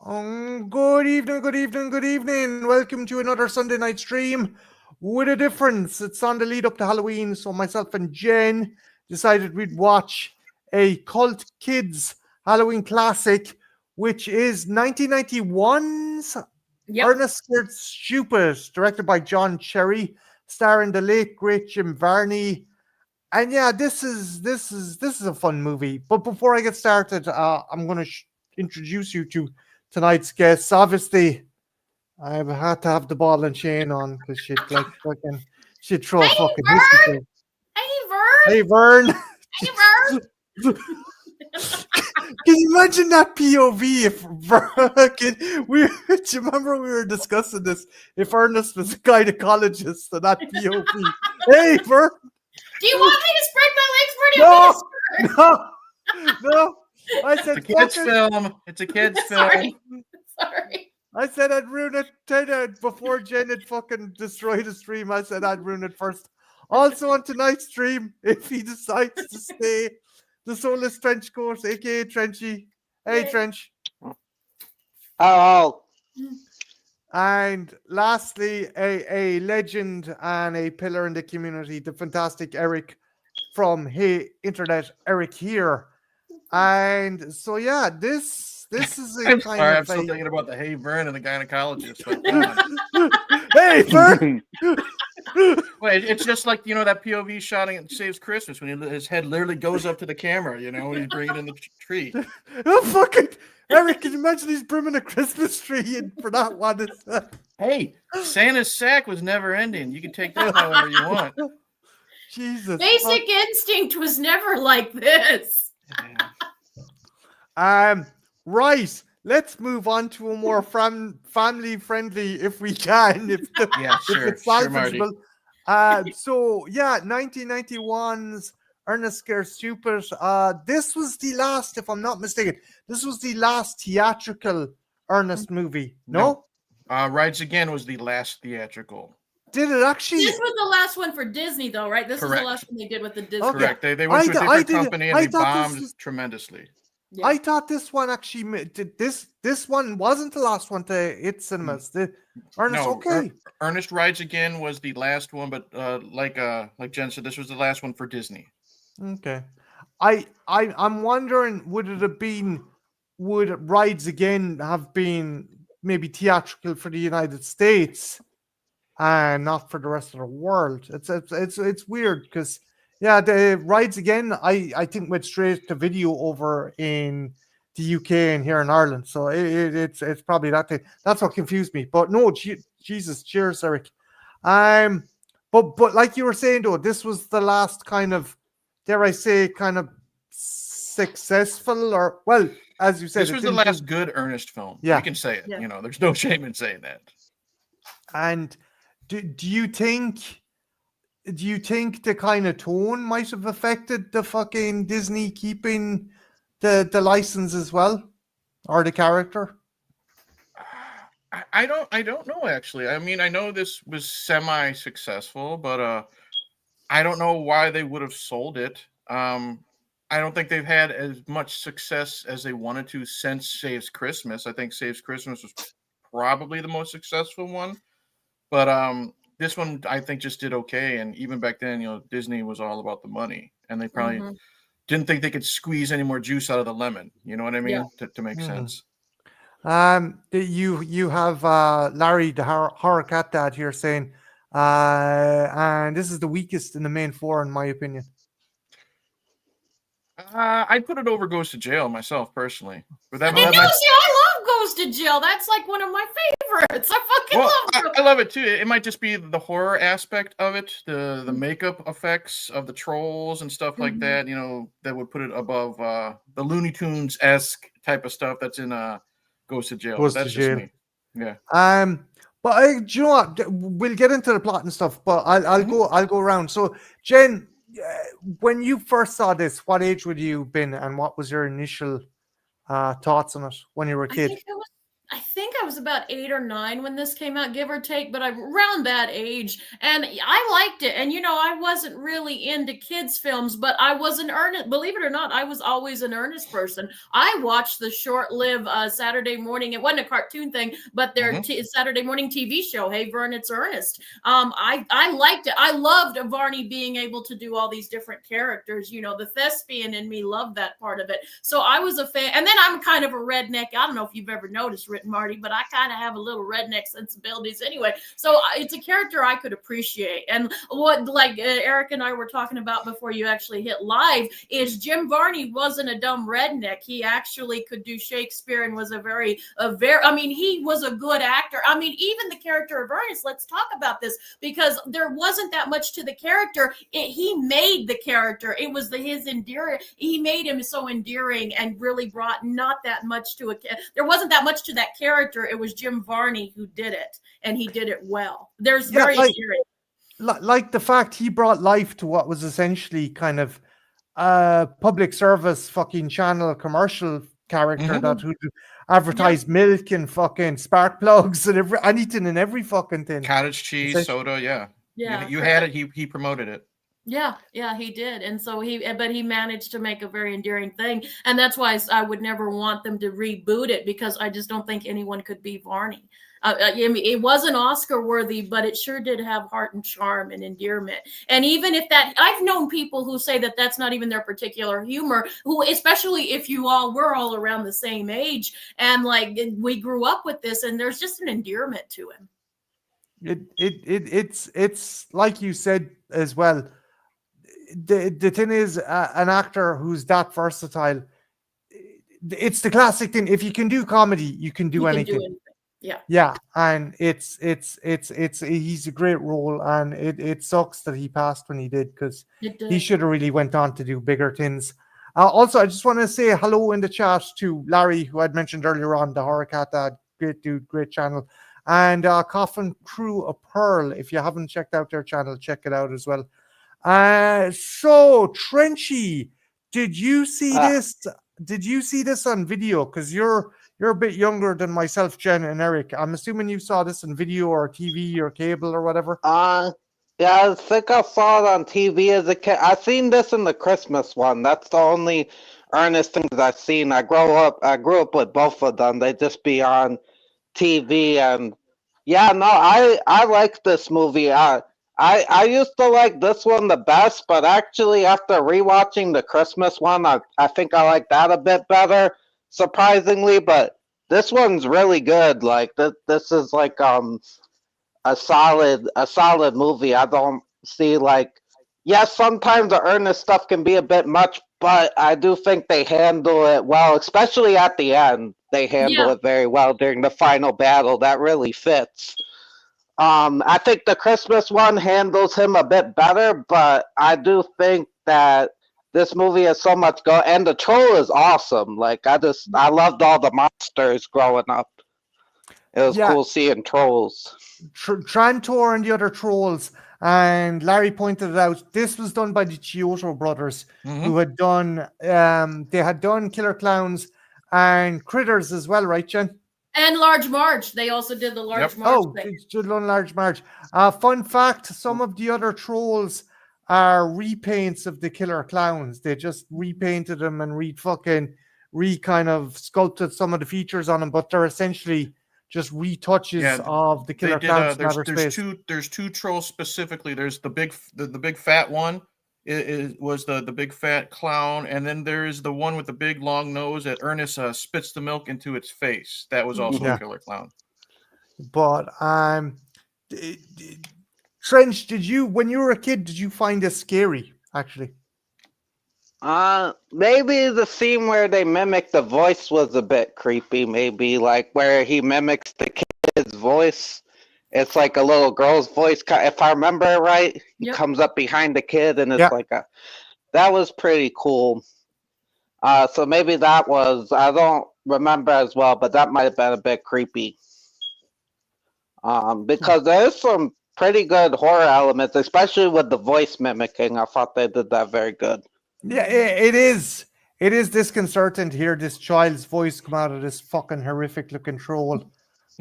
Good evening, good evening, good evening. Welcome to another Sunday night stream with a difference. It's on the lead up to Halloween, so myself and Jen decided we'd watch a cult kids Halloween classic, which is 1991's Ernest Scared Stupid, directed by John Cherry, starring the late great Jim Varney. And yeah, this is a fun movie. But before I get started, I'm going to introduce you to tonight's guests. Obviously, I've had to have the ball and chain on because she'd throw a fucking hissy fit. Hey Vern. Can you imagine that POV if do you remember we were discussing this? If Ernest was a gynecologist and that POV. Hey Vern. Do you want me to spread my legs for you? No. I said it's a kid's film. It's a kid's film. Sorry. I said I'd ruin it before Jen had fucking destroyed the stream. I said I'd ruin it first. Also on tonight's stream, if he decides to stay, the soulless trench course, aka Trenchy. Hey Trench. Oh. And lastly, a legend and a pillar in the community, the fantastic Eric from Hey Internet, Eric here. And so yeah, this is a I'm kind sorry, of I'm still thinking about the Hey Vern and the gynecologist. Hey Vern! Wait, it's just like, that POV shot in Saves Christmas when his head literally goes up to the camera, when he's bringing in the tree. Oh, fucking Eric, can you imagine he's brimming a Christmas tree in for that one? Hey, Santa's sack was never ending. You can take that however you want. Jesus. Basic Instinct was never like this. Right. Let's move on to a more family friendly, if we can, if it's salvageable. So yeah, 1991's Ernest Scared Stupid. This was the last, if I'm not mistaken, this was the last theatrical Ernest movie. No? Rides Again was the last theatrical. Did it actually? This was the last one for Disney, though, right? This Correct. was the last one they did with the Disney. Okay. Correct. They went to a different company and they bombed tremendously. Yeah. I thought this one actually did this one wasn't the last one to hit cinemas. Ernest Rides Again was the last one, but like Jen said, this was the last one for Disney. Okay. I'm wondering, would Rides Again have been maybe theatrical for the United States and not for the rest of the world? It's weird because the Rides Again I think went straight to video over in the UK and here in Ireland, so it's probably that thing. That's what confused me. But no, Jesus, cheers, Eric. But like you were saying though, this was the last kind of, dare I say, kind of successful, or well, as you said, this was the last good Ernest film. Yeah, you can say it. Yeah. There's no shame in saying that. And do you think the kind of tone might have affected the fucking Disney keeping the license as well, or the character? I don't know actually. I mean, I know this was semi-successful, but I don't know why they would have sold it. I don't think they've had as much success as they wanted to since Saves Christmas. I think Saves Christmas was probably the most successful one, but this one I think just did okay. And even back then, Disney was all about the money, and they probably didn't think they could squeeze any more juice out of the lemon. You know what I mean? Yeah. To make sense. You have Larry, the horror cat dad here saying, and this is the weakest in the main four, in my opinion. I'd put it over Goes to Jail myself, personally. But I love Goes to Jail. That's like one of my favorites. I fucking love it. I love it too. It might just be the horror aspect of it, the makeup effects of the trolls and stuff like that. That would put it above the Looney Tunes-esque type of stuff that's in Goes to Jail. That's just me. Yeah. But do you know what? We'll get into the plot and stuff. But I'll go around. So Jen, when you first saw this, what age would you have been, and what was your initial thoughts on it when you were a kid? I think I was about 8 or 9 when this came out, give or take, but I'm around that age, and I liked it. And I wasn't really into kids' films, but I was an Ernest. Believe it or not, I was always an Ernest person. I watched the short-lived Saturday morning. It wasn't a cartoon thing, but their Saturday morning TV show. Hey, Vern, it's Ernest. I liked it. I loved Varney being able to do all these different characters. The thespian in me loved that part of it. So I was a fan. And then I'm kind of a redneck. I don't know if you've ever noticed, Rick and Marty, but I kind of have a little redneck sensibilities anyway. So it's a character I could appreciate. And what Eric and I were talking about before you actually hit live is Jim Varney wasn't a dumb redneck. He actually could do Shakespeare and was he was a good actor. Even the character of Ernest, let's talk about this, because there wasn't that much to the character. He made the character. It was his endearing. He made him so endearing and really brought not that much to there wasn't that much to that character. It was Jim Varney who did it, and he did it well. There's very serious. Like the fact he brought life to what was essentially kind of public service fucking channel commercial character that would advertise milk and fucking spark plugs and anything and every fucking thing. Cottage cheese, soda, yeah. You had it. He promoted it. Yeah, he did. And so he managed to make a very endearing thing. And that's why I would never want them to reboot it, because I just don't think anyone could be Varney. It wasn't Oscar worthy, but it sure did have heart and charm and endearment. And even if I've known people who say that that's not even their particular humor, who, especially if we're all around the same age, and we grew up with this, and there's just an endearment to him. It's like you said as well. The thing is, an actor who's that versatile, it's the classic thing. If you can do comedy, you can do anything. Yeah, and it's he's a great role, and it sucks that he passed when he did, because he should have really went on to do bigger things. Also, I just want to say hello in the chat to Larry, who I'd mentioned earlier on, the Horror Cat Dad, great dude, great channel, and Coffin Crew of Pearl. If you haven't checked out their channel, check it out as well. So Trenchy, did you see this? Did you see this on video? Because you're a bit younger than myself, Jen and Eric. I'm assuming you saw this on video or TV or cable or whatever. Yeah, I think I saw it on TV as a kid. I've seen this in the Christmas one. That's the only Ernest things I've seen. I grew up with both of them. They just be on TV, and I like this movie. I used to like this one the best, but actually after rewatching the Christmas one, I think I like that a bit better, surprisingly. But this one's really good. This is a solid movie. I don't see sometimes the Ernest stuff can be a bit much, but I do think they handle it well, especially at the end. They handle it very well during the final battle. That really fits. I think the Christmas one handles him a bit better, but I do think that this movie has so much and the troll is awesome. I loved all the monsters growing up. It was cool seeing trolls. Trantor and the other trolls, and Larry pointed it out. This was done by the Chiodo brothers, who had done they had done Killer Clowns and Critters as well, right, Jen? And Large March. They also did the Large March thing. Large March. Fun fact, some of the other trolls are repaints of the Killer Clowns. They just repainted them and kind of sculpted some of the features on them, but they're essentially just retouches of the Killer Clowns in outer space. There's two trolls specifically. There's the big fat one. It was the big fat clown, and then there is the one with the big long nose that Ernest spits the milk into its face. That was also a Killer Clown. But Trench, when you were a kid, did you find this scary? Actually, maybe the scene where they mimic the voice was a bit creepy. Maybe where he mimics the kid's voice. It's like a little girl's voice. If I remember it right, he comes up behind the kid, and it's that was pretty cool. So maybe that was, I don't remember as well, but that might have been a bit creepy. Because there is some pretty good horror elements, especially with the voice mimicking. I thought they did that very good. Yeah, it is. It is disconcerting to hear this child's voice come out of this fucking horrific looking troll.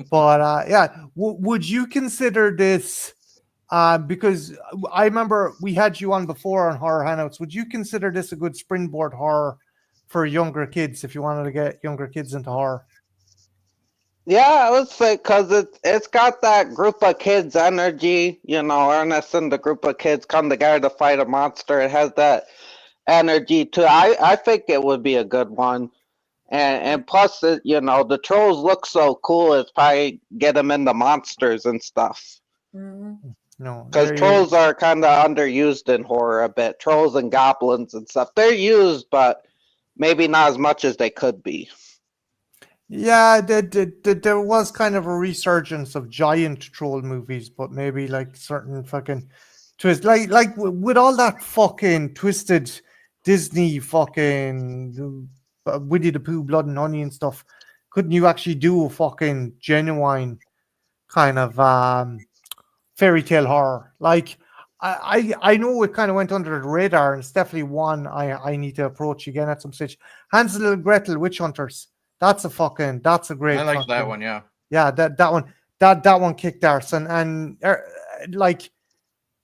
But yeah, would you consider this? Because I remember we had you on before on Horror Hangouts. Would you consider this a good springboard horror for younger kids if you wanted to get younger kids into horror? Yeah, I would say because it's got that group of kids energy. Ernest and the group of kids come together to fight a monster. It has that energy too. I think it would be a good one. And plus, the trolls look so cool. It's probably get them into monsters and stuff. Mhm. No, Because trolls are kind of underused in horror a bit. Trolls and goblins and stuff. They're used, but maybe not as much as they could be. yeah, there was kind of a resurgence of giant troll movies, but maybe like certain fucking twist, like with all that fucking twisted Disney fucking Winnie the Pooh, Blood and Honey and stuff. Couldn't you actually do a fucking genuine kind of fairy tale horror? Like I know it kind of went under the radar, and it's definitely one I need to approach again at some stage. Hansel and Gretel, Witch Hunters. That's a great I liked that fucking one. Yeah. yeah, that one kicked arse, and like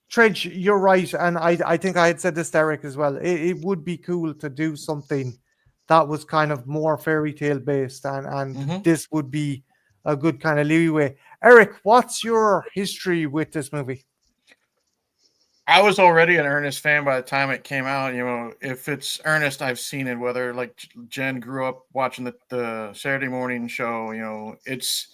Trench, you're right, and I think I had said this to Eric as well. It would be cool to do something that was kind of more fairy tale based, and Hmm. this would be a good kind of leeway. Eric, what's your history with this movie? I was already an Ernest fan by the time it came out. If it's Ernest, I've seen it. Whether like Jen grew up watching the Saturday morning show, it's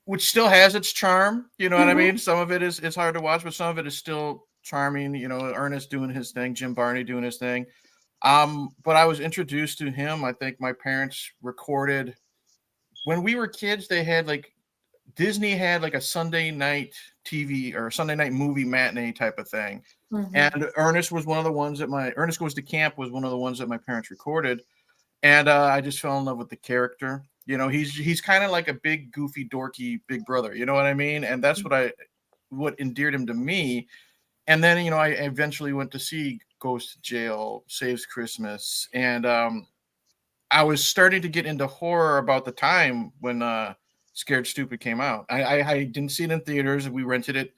which still has its charm. You know what I Mhm. mean? Some of it is it's hard to watch, but some of it is still charming. Ernest doing his thing, Jim Barney doing his thing. But I was introduced to him. I think my parents recorded when we were kids. They had like Disney had like a Sunday night TV or Sunday night movie matinee type of thing. Mhm. And Ernest was one of the ones that Ernest Goes to Camp was one of the ones that my parents recorded. And I just fell in love with the character. He's kind of like a big, goofy, dorky big brother. You know what I mean? And that's what endeared him to me. And then, I eventually went to see Goes to Jail, Saves Christmas. And I was starting to get into horror about the time when Scared Stupid came out. I didn't see it in theaters. We rented it.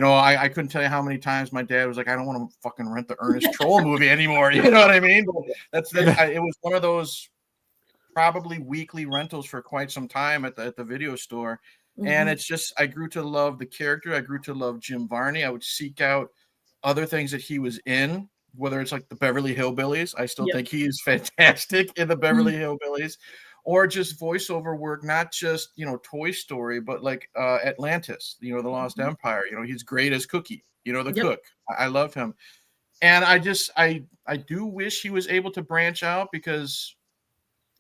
I couldn't tell you how many times my dad was like, I don't want to fucking rent the Ernest Troll movie anymore. You know what I mean? But it was one of those probably weekly rentals for quite some time at the video store. And Mhm. it's just, I grew to love the character. I grew to love Jim Varney. I would seek out other things that he was in, whether it's like the Beverly Hillbillies. I still Yep. think he is fantastic in the Beverly Mhm. Hillbillies, or just voiceover work, not just, Toy Story, but like Atlantis, the Lost Mhm. Empire. He's great as Cookie, the Yep. cook. I love him. And I do wish he was able to branch out, because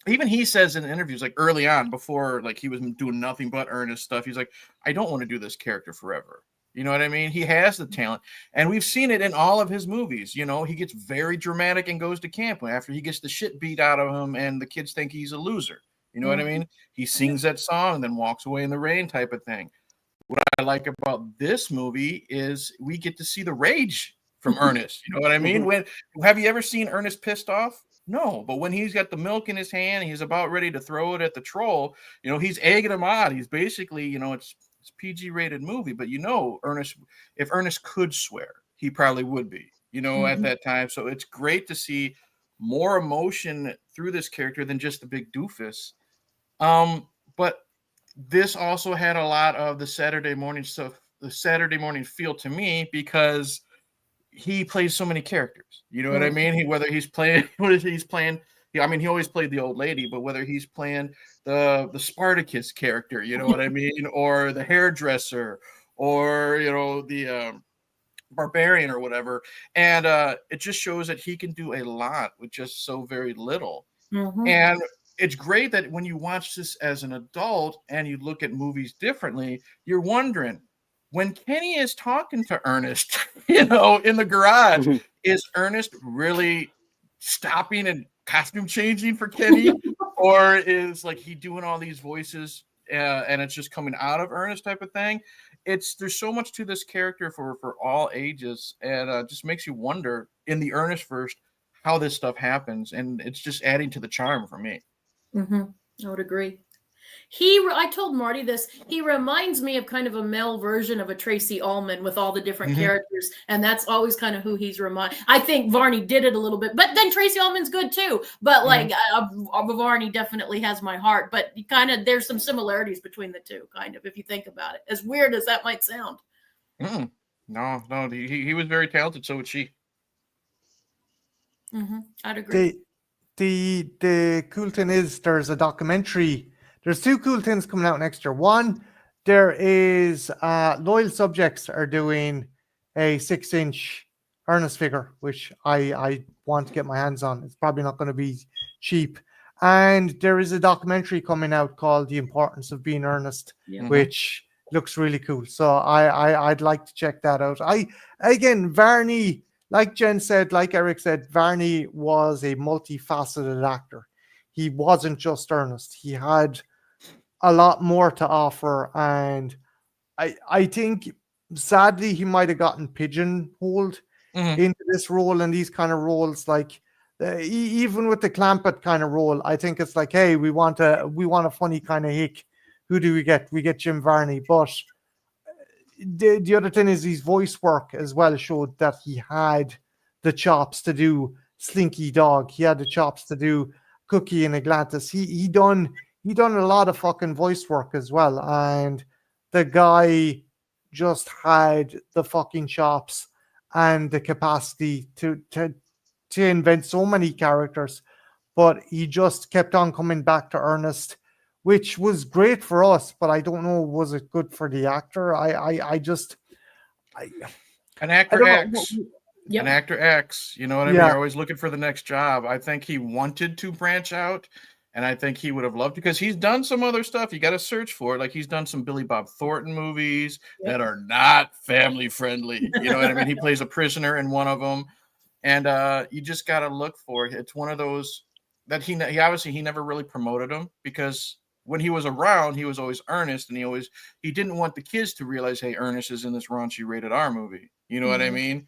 even he says in interviews, like early on, before like he was doing nothing but Ernest stuff, he's like, I don't want to do this character forever. You know what I mean? He has the talent, and we've seen it in all of his movies. He gets very dramatic and Goes to Camp after he gets the shit beat out of him, and the kids think he's a loser. You know what I Mhm. mean? He sings that song and then walks away in the rain, type of thing. What I like about this movie is we get to see the rage from Ernest. You know what I mean? When have you ever seen Ernest pissed off? No, but when he's got the milk in his hand and he's about ready to throw it at the troll, he's egging him on. He's basically, it's PG rated movie, but Ernest, if Ernest could swear, he probably would be, at Mhm. that time. So it's great to see more emotion through this character than just the big doofus. But this also had a lot of the Saturday morning stuff, the Saturday morning feel to me, because he plays so many characters. You know what I Mhm. mean? Whether he's playing, whether he's playing, I mean, he always played the old lady, but whether he's playing the Spartacus character, you know what I mean, or the hairdresser, or the barbarian or whatever, and it just shows that he can do a lot with just so very little. Mhm. And it's great that when you watch this as an adult and you look at movies differently, you're wondering, when Kenny is talking to Ernest, in the garage, is Ernest really stopping and costume changing for Kenny? Or is like he doing all these voices and it's just coming out of Ernest, type of thing? There's so much to this character for all ages, and just makes you wonder in the Ernest first how this stuff happens, and it's just adding to the charm for me. Mhm. I would agree. I told Marty this. He reminds me of kind of a male version of a Tracy Ullman with all the different characters, and that's always kind of who he's I think Varney did it a little bit, but then Tracy Ullman's good too. But like Varney definitely has my heart. But there's some similarities between the two, kind of, if you think about it. As weird as that might sound. No, he was very talented. So was she. I'd agree. The cool thing is there's a documentary. There's two cool things coming out next year. One, there is Loyal Subjects are doing a 6-inch Ernest figure, which I want to get my hands on. It's probably not going to be cheap. And there is a documentary coming out called The Importance of Being Ernest, which looks really cool. So I'd like to check that out. Varney, like Jen said, like Eric said, Varney was a multifaceted actor. He wasn't just Ernest. He had a lot more to offer. And I think, sadly, he might have gotten pigeonholed into this role and these kind of roles. Like, even with the Clampett kind of role, I think it's like, hey, we want a funny kind of hick. Who do we get? We get Jim Varney. But the other thing is his voice work as well showed that he had the chops to do Slinky Dog. He had the chops to do Cookie and Atlantis. He done a lot of fucking voice work as well. And the guy just had the fucking chops and the capacity to invent so many characters. But he just kept on coming back to Ernest, which was great for us, but I don't know, was it good for the actor? An actor acts. Yep. An actor acts. You know what I mean? You're always looking for the next job. I think he wanted to branch out, and I think he would have loved, because he's done some other stuff. You got to search for it. Like, he's done some Billy Bob Thornton movies that are not family friendly. You know what I mean? He plays a prisoner in one of them, and you just got to look for it. It's one of those that he obviously never really promoted him, because when he was around, he was always Ernest, and he didn't want the kids to realize, hey, Ernest is in this raunchy rated R movie. You know what I mean?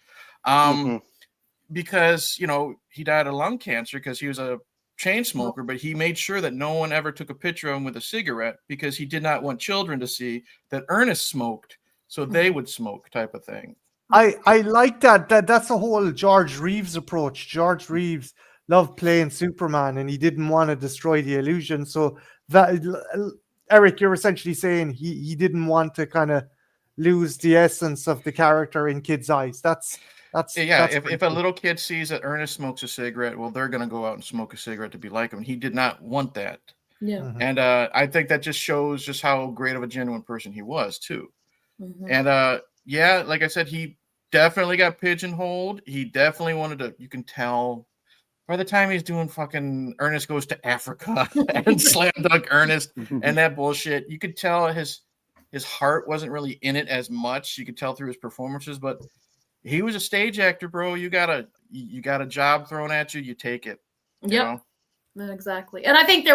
Because, he died of lung cancer because he was a chain smoker, but he made sure that no one ever took a picture of him with a cigarette, because he did not want children to see that Ernest smoked, so they would smoke, type of thing. I like that. That's the whole George Reeves approach. George Reeves loved playing Superman, and he didn't want to destroy the illusion. So that, Eric, you're essentially saying he didn't want to kind of lose the essence of the character in kids' eyes. That's if a little kid sees that Ernest smokes a cigarette, well, they're going to go out and smoke a cigarette to be like him. He did not want that. Yeah. And I think that just shows just how great of a genuine person he was too. And like I said, he definitely got pigeonholed. He definitely wanted to, you can tell by the time he's doing fucking Ernest Goes to Africa and Slam Dunk Ernest and that bullshit, you could tell his heart wasn't really in it as much. You could tell through his performances, but he was a stage actor, bro. You got a job thrown at you, you take it. Yep. Exactly. And I think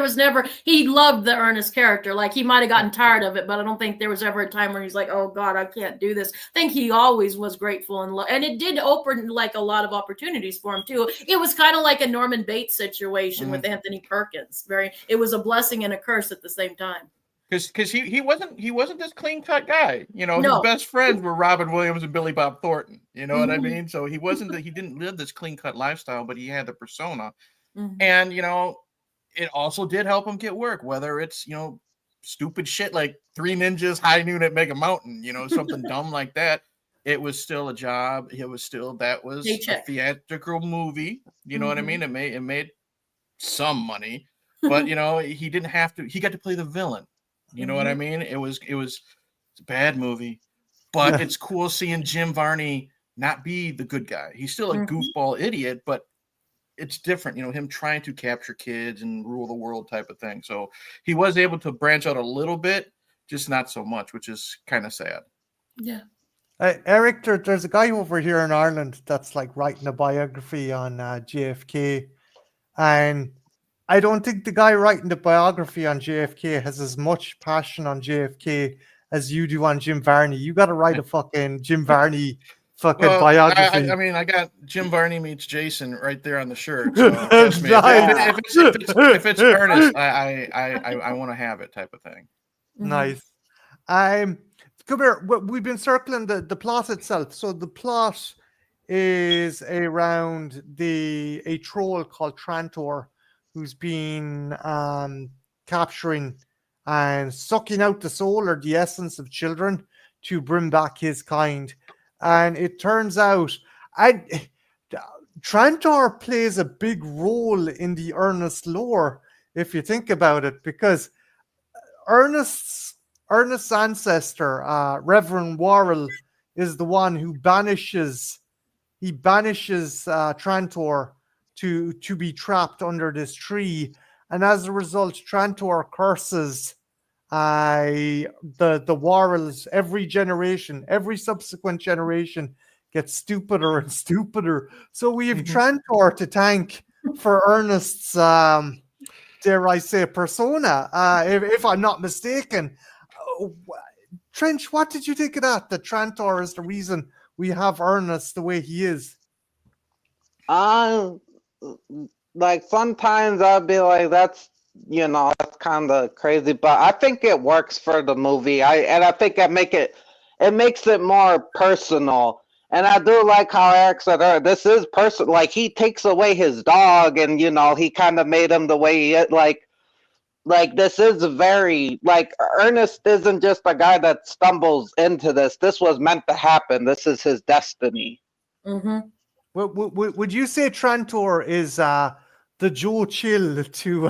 he loved the Ernest character. Like, he might have gotten tired of it, but I don't think there was ever a time where he's like, oh God, I can't do this. I think he always was grateful and it did open like a lot of opportunities for him too. It was kind of like a Norman Bates situation with Anthony Perkins. It was a blessing and a curse at the same time. Because he wasn't this clean cut guy. His best friends were Robin Williams and Billy Bob Thornton. You know what I mean? So he didn't live this clean cut lifestyle, but he had the persona. And it also did help him get work, whether it's stupid shit like Three Ninjas, High Noon at Mega Mountain, something dumb like that. It was still a job. It was still a theatrical movie. You know what I mean? It made some money, but he didn't have to. He got to play the villain. You know what I mean? It's a bad movie, but it's cool seeing Jim Varney not be the good guy. He's still a goofball idiot, but it's different, him trying to capture kids and rule the world type of thing. So he was able to branch out a little bit, just not so much, which is kind of sad. Yeah. Eric, there's a guy over here in Ireland that's like writing a biography on JFK, and I don't think the guy writing the biography on JFK has as much passion on JFK as you do on Jim Varney. You got to write a fucking Jim Varney fucking Well, biography. I mean, I got Jim Varney meets Jason right there on the shirt. So trust me, if it's Ernest, I want to have it, type of thing. Nice. Come here. We've been circling the plot itself. So the plot is around a troll called Trantor, who's been capturing and sucking out the soul or the essence of children to bring back his kind. And it turns out, Trantor plays a big role in the Ernest lore, if you think about it, because Ernest's ancestor, Reverend Worrell, is the one who banishes Trantor to be trapped under this tree, and as a result, Trantor curses the Worrells. Every generation, every subsequent generation gets stupider and stupider. So we have Trantor to thank for Ernest's dare I say persona, if I'm not mistaken. Trench, what did you think of that? That Trantor is the reason we have Ernest the way he is. Like sometimes I'd be like, that's kind of crazy, but I think it works for the movie. I think it makes it more personal. And I do like how Eric said, this is personal. Like he takes away his dog, and he kind of made him the way he is. Like this is very, like, Ernest isn't just a guy that stumbles into this. This was meant to happen. This is his destiny. Would you say Trantor is the Joe Chill to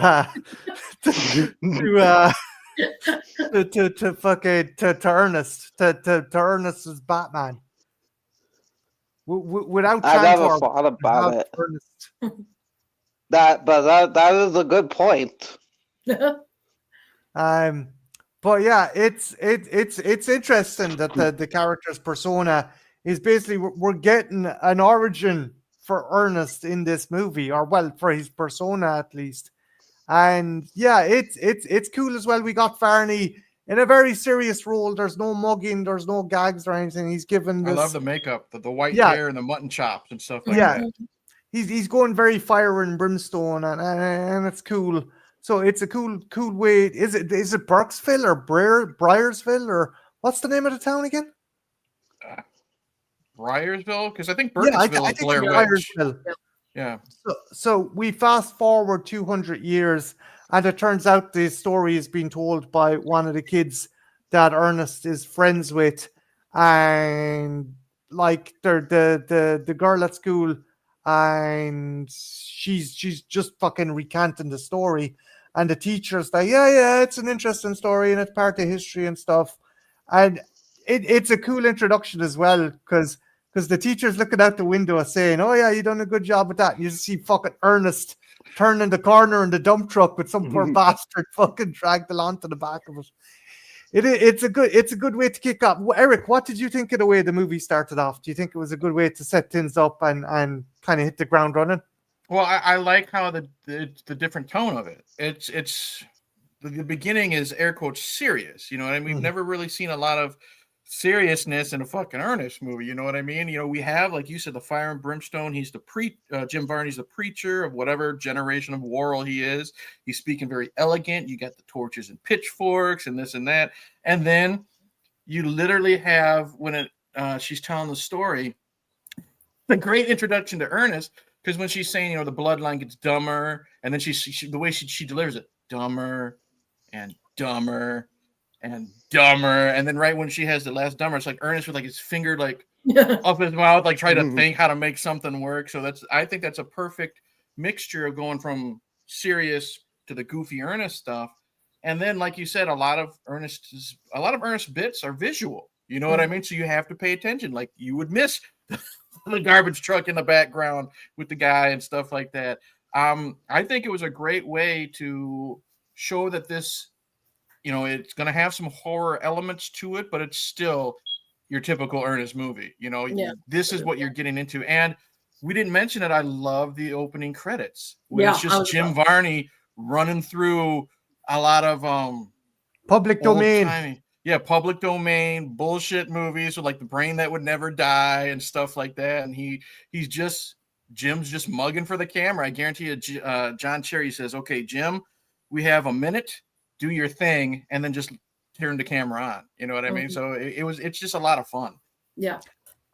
Ernest, to Ernest's Batman? Without I never Trantor, thought about it. Ernest. That is a good point. But yeah, it's interesting that the character's persona is basically, we're getting an origin for Ernest in this movie, or well, for his persona at least. And yeah, it's cool as well. We got Varney in a very serious role. There's no mugging, there's no gags or anything. He's given this. I love the makeup, the white hair and the mutton chops and stuff like that. He's going very fire and brimstone, and it's cool. So it's a cool way. Is it Burksville or Bryersville, or what's the name of the town again? Bryersville, because I think Burkittsville is Blair Witch. Yeah. So we fast forward 200 years, and it turns out the story is being told by one of the kids that Ernest is friends with, and like they're the girl at school, and she's just fucking recanting the story, and the teacher's like, yeah, it's an interesting story and it's part of history and stuff, and it's a cool introduction as well, because the teacher's looking out the window saying, oh yeah, you done a good job with that, and you just see fucking Ernest turning the corner in the dump truck with some poor bastard fucking dragged along to the back of it. It's a good way to kick off. Eric, what did you think of the way the movie started off? Do you think it was a good way to set things up and kind of hit the ground running? Well, I like how the different tone of it. It's the beginning is air quotes serious, and we've never really seen a lot of seriousness in a fucking Ernest movie, you know what I mean? We have, like you said, the fire and brimstone. He's the Jim Varney's the preacher of whatever generation of Worrell he is. He's speaking very elegant. You got the torches and pitchforks and this and that, and then you literally have when she's telling the story, the great introduction to Ernest, because when she's saying, the bloodline gets dumber, and then she the way she delivers it, dumber and dumber and dumber, and then right when she has the last dumber, it's like Ernest with like his finger like up his mouth, like trying to think how to make something work. So I think that's a perfect mixture of going from serious to the goofy Ernest stuff, and then like you said, a lot of Ernest bits are visual. You know what I mean? So you have to pay attention. Like you would miss the garbage truck in the background with the guy and stuff like that. I think it was a great way to show that this, it's going to have some horror elements to it, but it's still your typical Ernest movie. This is what you're getting into. And we didn't mention it. I love the opening credits. It's just Jim Varney running through a lot of public domain. public domain bullshit movies with like The Brain That Would Never Die and stuff like that. And Jim's just mugging for the camera. I guarantee you, John Cherry says, "Okay, Jim, we have a minute. Do your thing, and then just turn the camera on." You know what I mean? So it's just a lot of fun. Yeah.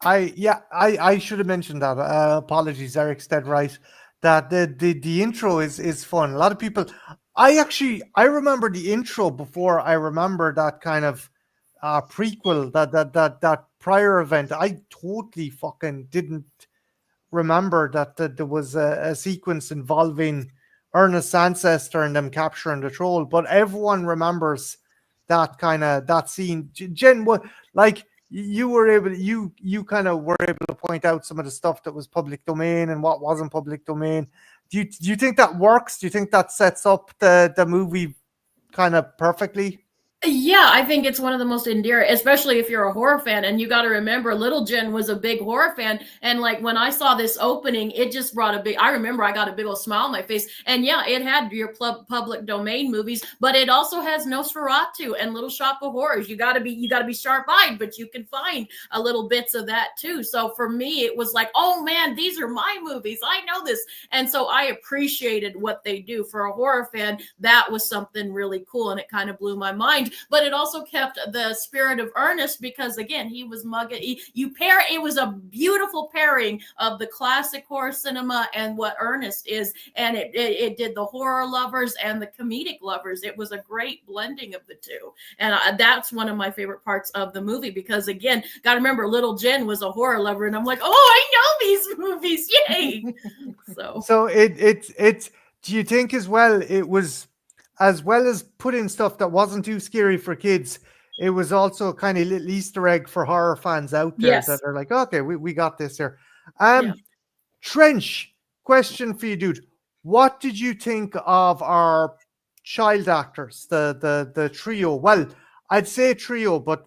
I should have mentioned that. Apologies, Eric's dead right. That the intro is fun. A lot of people. I remember the intro before I remember that kind of prequel, that prior event. I totally fucking didn't remember that there was a sequence involving Ernest's ancestor and them capturing the troll, but everyone remembers that scene. Jen, what, like, you kind of were able to point out some of the stuff that was public domain and what wasn't public domain. Do you think that works? Do you think that sets up the movie kind of perfectly? Yeah, I think it's one of the most endearing, especially if you're a horror fan. And you got to remember, little Jen was a big horror fan. And like when I saw this opening, it just brought I remember I got a big old smile on my face. And yeah, it had your public domain movies, but it also has Nosferatu and Little Shop of Horrors. You got to be sharp-eyed, but you can find a little bits of that too. So for me, it was like, oh man, these are my movies. I know this. And so I appreciated what they do. For a horror fan, that was something really cool. And it kind of blew my mind. But it also kept the spirit of Ernest, because again, he was mugging. It was a beautiful pairing of the classic horror cinema and what Ernest is, and it did the horror lovers and the comedic lovers. It was a great blending of the two, and that's one of my favorite parts of the movie, because again, got to remember, little Jen was a horror lover, and I'm like, oh, I know these movies, yay! So it's. Do you think as well it was? As well as putting stuff that wasn't too scary for kids, it was also kind of a little Easter egg for horror fans out there that are like, okay, we got this here. Trench, question for you, dude. What did you think of our child actors, the trio? Well, I'd say trio, but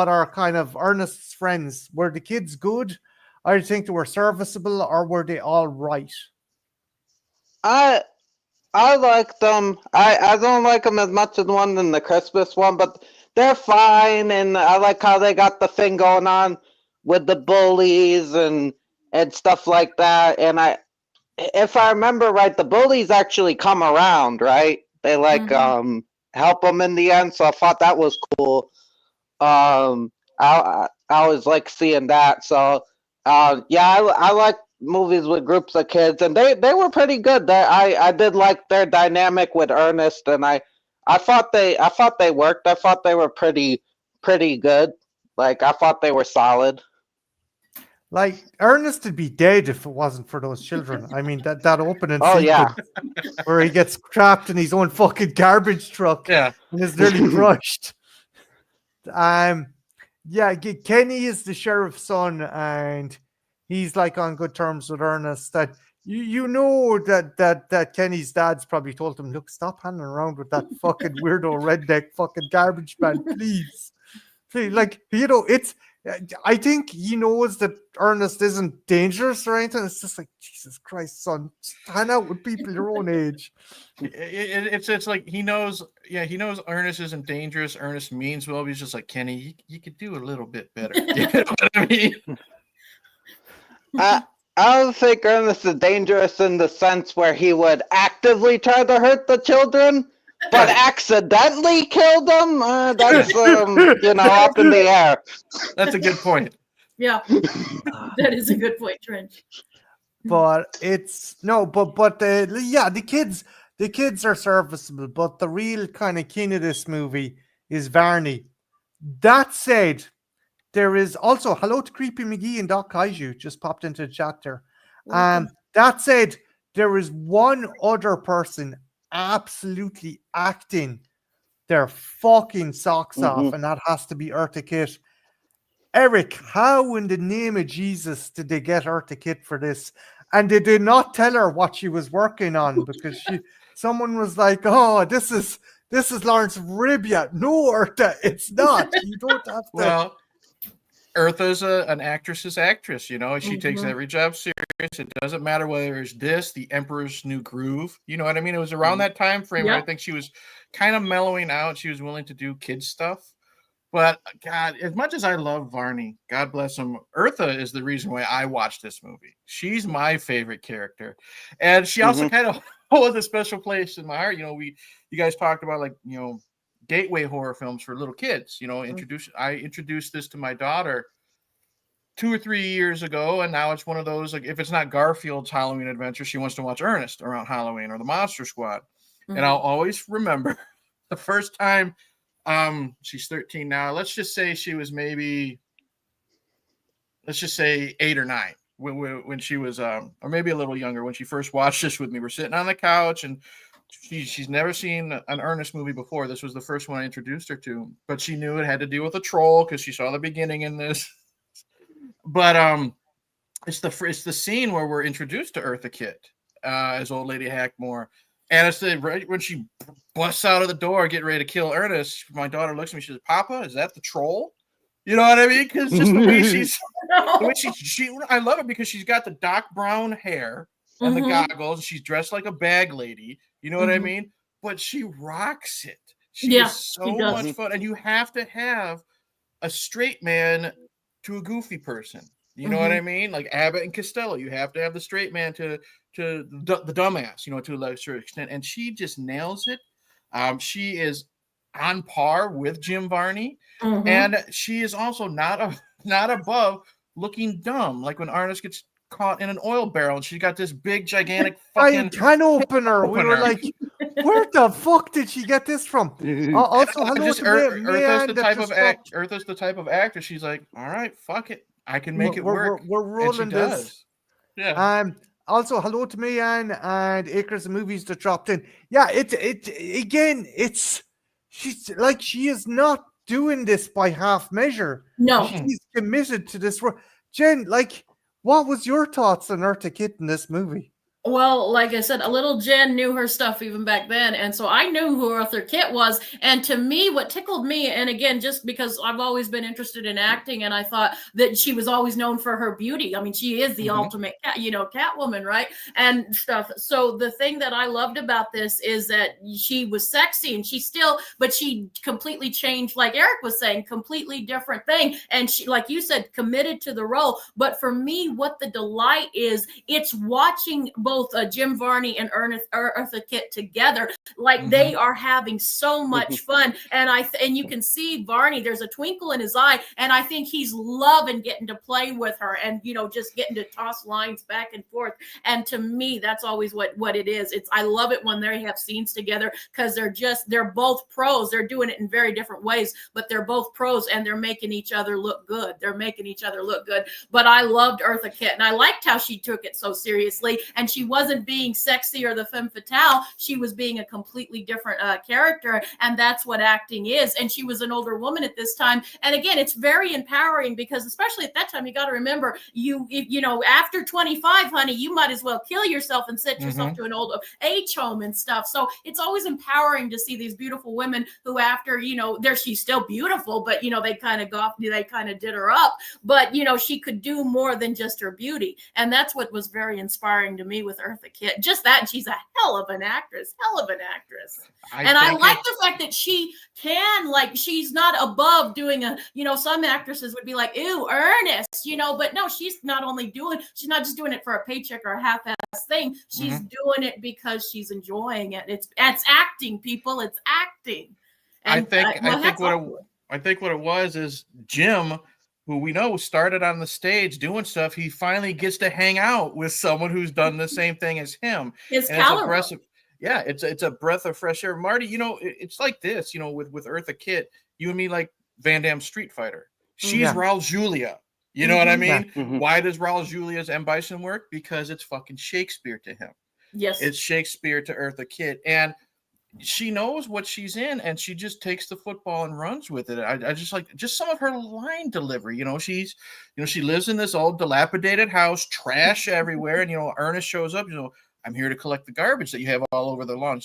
our kind of Ernest's friends. Were the kids good? I think they were serviceable, or were they all right? I like them. I don't like them as much as the one in the Christmas one, but they're fine. And I like how they got the thing going on with the bullies and stuff like that. And if I remember right, the bullies actually come around, right? They help them in the end. So I thought that was cool. I always like seeing that. So I like movies with groups of kids, and they were pretty good. I did like their dynamic with Ernest, and I thought they worked. I thought they were pretty good. Like, I thought they were solid. Like, Ernest would be dead if it wasn't for those children. I mean, that opening sequence where he gets trapped in his own fucking garbage truck and is nearly crushed. Kenny is the sheriff's son, and he's like on good terms with Ernest. That you know that Kenny's dad's probably told him, look, stop hanging around with that fucking weirdo redneck fucking garbage man, please. Like, you know, I think he knows that Ernest isn't dangerous or anything. It's just like, Jesus Christ, son, just hang out with people your own age. It's like he knows Ernest isn't dangerous. Ernest means well. He's just like, Kenny, you could do a little bit better. You know what I mean? I don't think Ernest is dangerous in the sense where he would actively try to hurt the children, but accidentally kill them. That's up in the air. That's a good point. Yeah, that is a good point, Trench. But the kids are serviceable. But the real kind of king of this movie is Varney. That said, there is also hello to Creepy McGee and Doc Kaiju just popped into the chat there. That said, there is one other person absolutely acting their fucking socks off, and that has to be Eartha Kitt. Eric, how in the name of Jesus did they get Eartha Kitt for this? And they did not tell her what she was working on, because someone was like, "Oh, this is Lawrence of Arabia." No, Eartha, it's not. You don't have to. Well, Eartha's an actress's actress, you know. She takes every job serious. It doesn't matter whether it's this, The Emperor's New Groove. You know what I mean? It was around that time frame where I think she was kind of mellowing out. She was willing to do kids stuff. But God, as much as I love Varney, God bless him, Eartha is the reason why I watched this movie. She's my favorite character, and she also kind of holds a special place in my heart. You know, you guys talked about like gateway horror films for little kids. You know, I introduced this to my daughter 2 or 3 years ago, and now it's one of those, like, if it's not Garfield's Halloween Adventure, she wants to watch Ernest around Halloween or the Monster Squad. And I'll always remember the first time, she's 13 now. Let's just say she was maybe, 8 or 9 when she was, or maybe a little younger, when she first watched this with me. We're sitting on the couch, and she's never seen an Ernest movie before. This was the first one I introduced her to, but she knew it had to deal with a troll because she saw the beginning in this. But it's the scene where we're introduced to Eartha Kitt as Old Lady Hackmore, and it's right when she busts out of the door getting ready to kill Ernest. My daughter looks at me. She says, "Papa, is that the troll?" You know what I mean? Because just the way she I love it because she's got the dark brown hair and the goggles, and she's dressed like a bag lady. You know what I mean? But she rocks it. She is so much fun, and you have to have a straight man to a goofy person. You know what I mean? Like Abbott and Costello, you have to have the straight man to the dumbass, you know, to a lesser extent. And she just nails it. She is on par with Jim Varney. And she is also not above looking dumb. Like when Ernest gets caught in an oil barrel and she's got this big, gigantic fucking can opener. We were like, where the fuck did she get this from? Also, hello just to Eartha's the type of actor. She's like, all right, fuck it, I can make it work. We're rolling this. Yeah. Also, hello to Mayanne and Acres of Movies that dropped in. Yeah, she is not doing this by half measure. No, she's committed to this. Jen, like, what was your thoughts on Eartha Kitt in this movie? Well, like I said, a little Jen knew her stuff even back then. And so I knew who Eartha Kitt was. And to me, what tickled me, and again, just because I've always been interested in acting, and I thought that she was always known for her beauty. I mean, she is the ultimate, Catwoman, right? And stuff. So the thing that I loved about this is that she was sexy, and but she completely changed, like Eric was saying, completely different thing. And she, like you said, committed to the role. But for me, what the delight is, it's watching both Jim Varney and Eartha Kitt together. Like they are having so much fun. And you can see Varney, there's a twinkle in his eye. And I think he's loving getting to play with her and, just getting to toss lines back and forth. And to me, that's always what it is. I love it when they have scenes together because they're both pros. They're doing it in very different ways, but they're both pros and they're making each other look good. But I loved Eartha Kitt, and I liked how she took it so seriously. And she wasn't being sexy or the femme fatale. She was being a completely different character. And that's what acting is. And she was an older woman at this time. And again, it's very empowering because especially at that time, you got to remember after 25, honey, you might as well kill yourself and send yourself to an old age home and stuff. So it's always empowering to see these beautiful women who after, she's still beautiful, but they kind of did her up, but she could do more than just her beauty. And that's what was very inspiring to me with Eartha Kitt. Just that, and she's a hell of an actress. I like the fact that she can, she's not above doing some actresses would be like, ew, Ernest, but no, she's not just doing it for a paycheck or a half-ass thing. She's doing it because she's enjoying it. It's acting, people. It's acting. And I think what it was is Jim, who we know started on the stage doing stuff, he finally gets to hang out with someone who's done the same thing as him. It's a breath of fresh air. Marty, it's like this, with Eartha Kitt, you and me like Van Damme Street Fighter. She's Raul Julia. You know what I mean? Why does Raul Julia's M. Bison work? Because it's fucking Shakespeare to him. Yes. It's Shakespeare to Eartha Kitt. And she knows what she's in, and she just takes the football and runs with it. I just like some of her line delivery. She lives in this old dilapidated house, trash everywhere, and Ernest shows up. I'm here to collect the garbage that you have all over the lawn.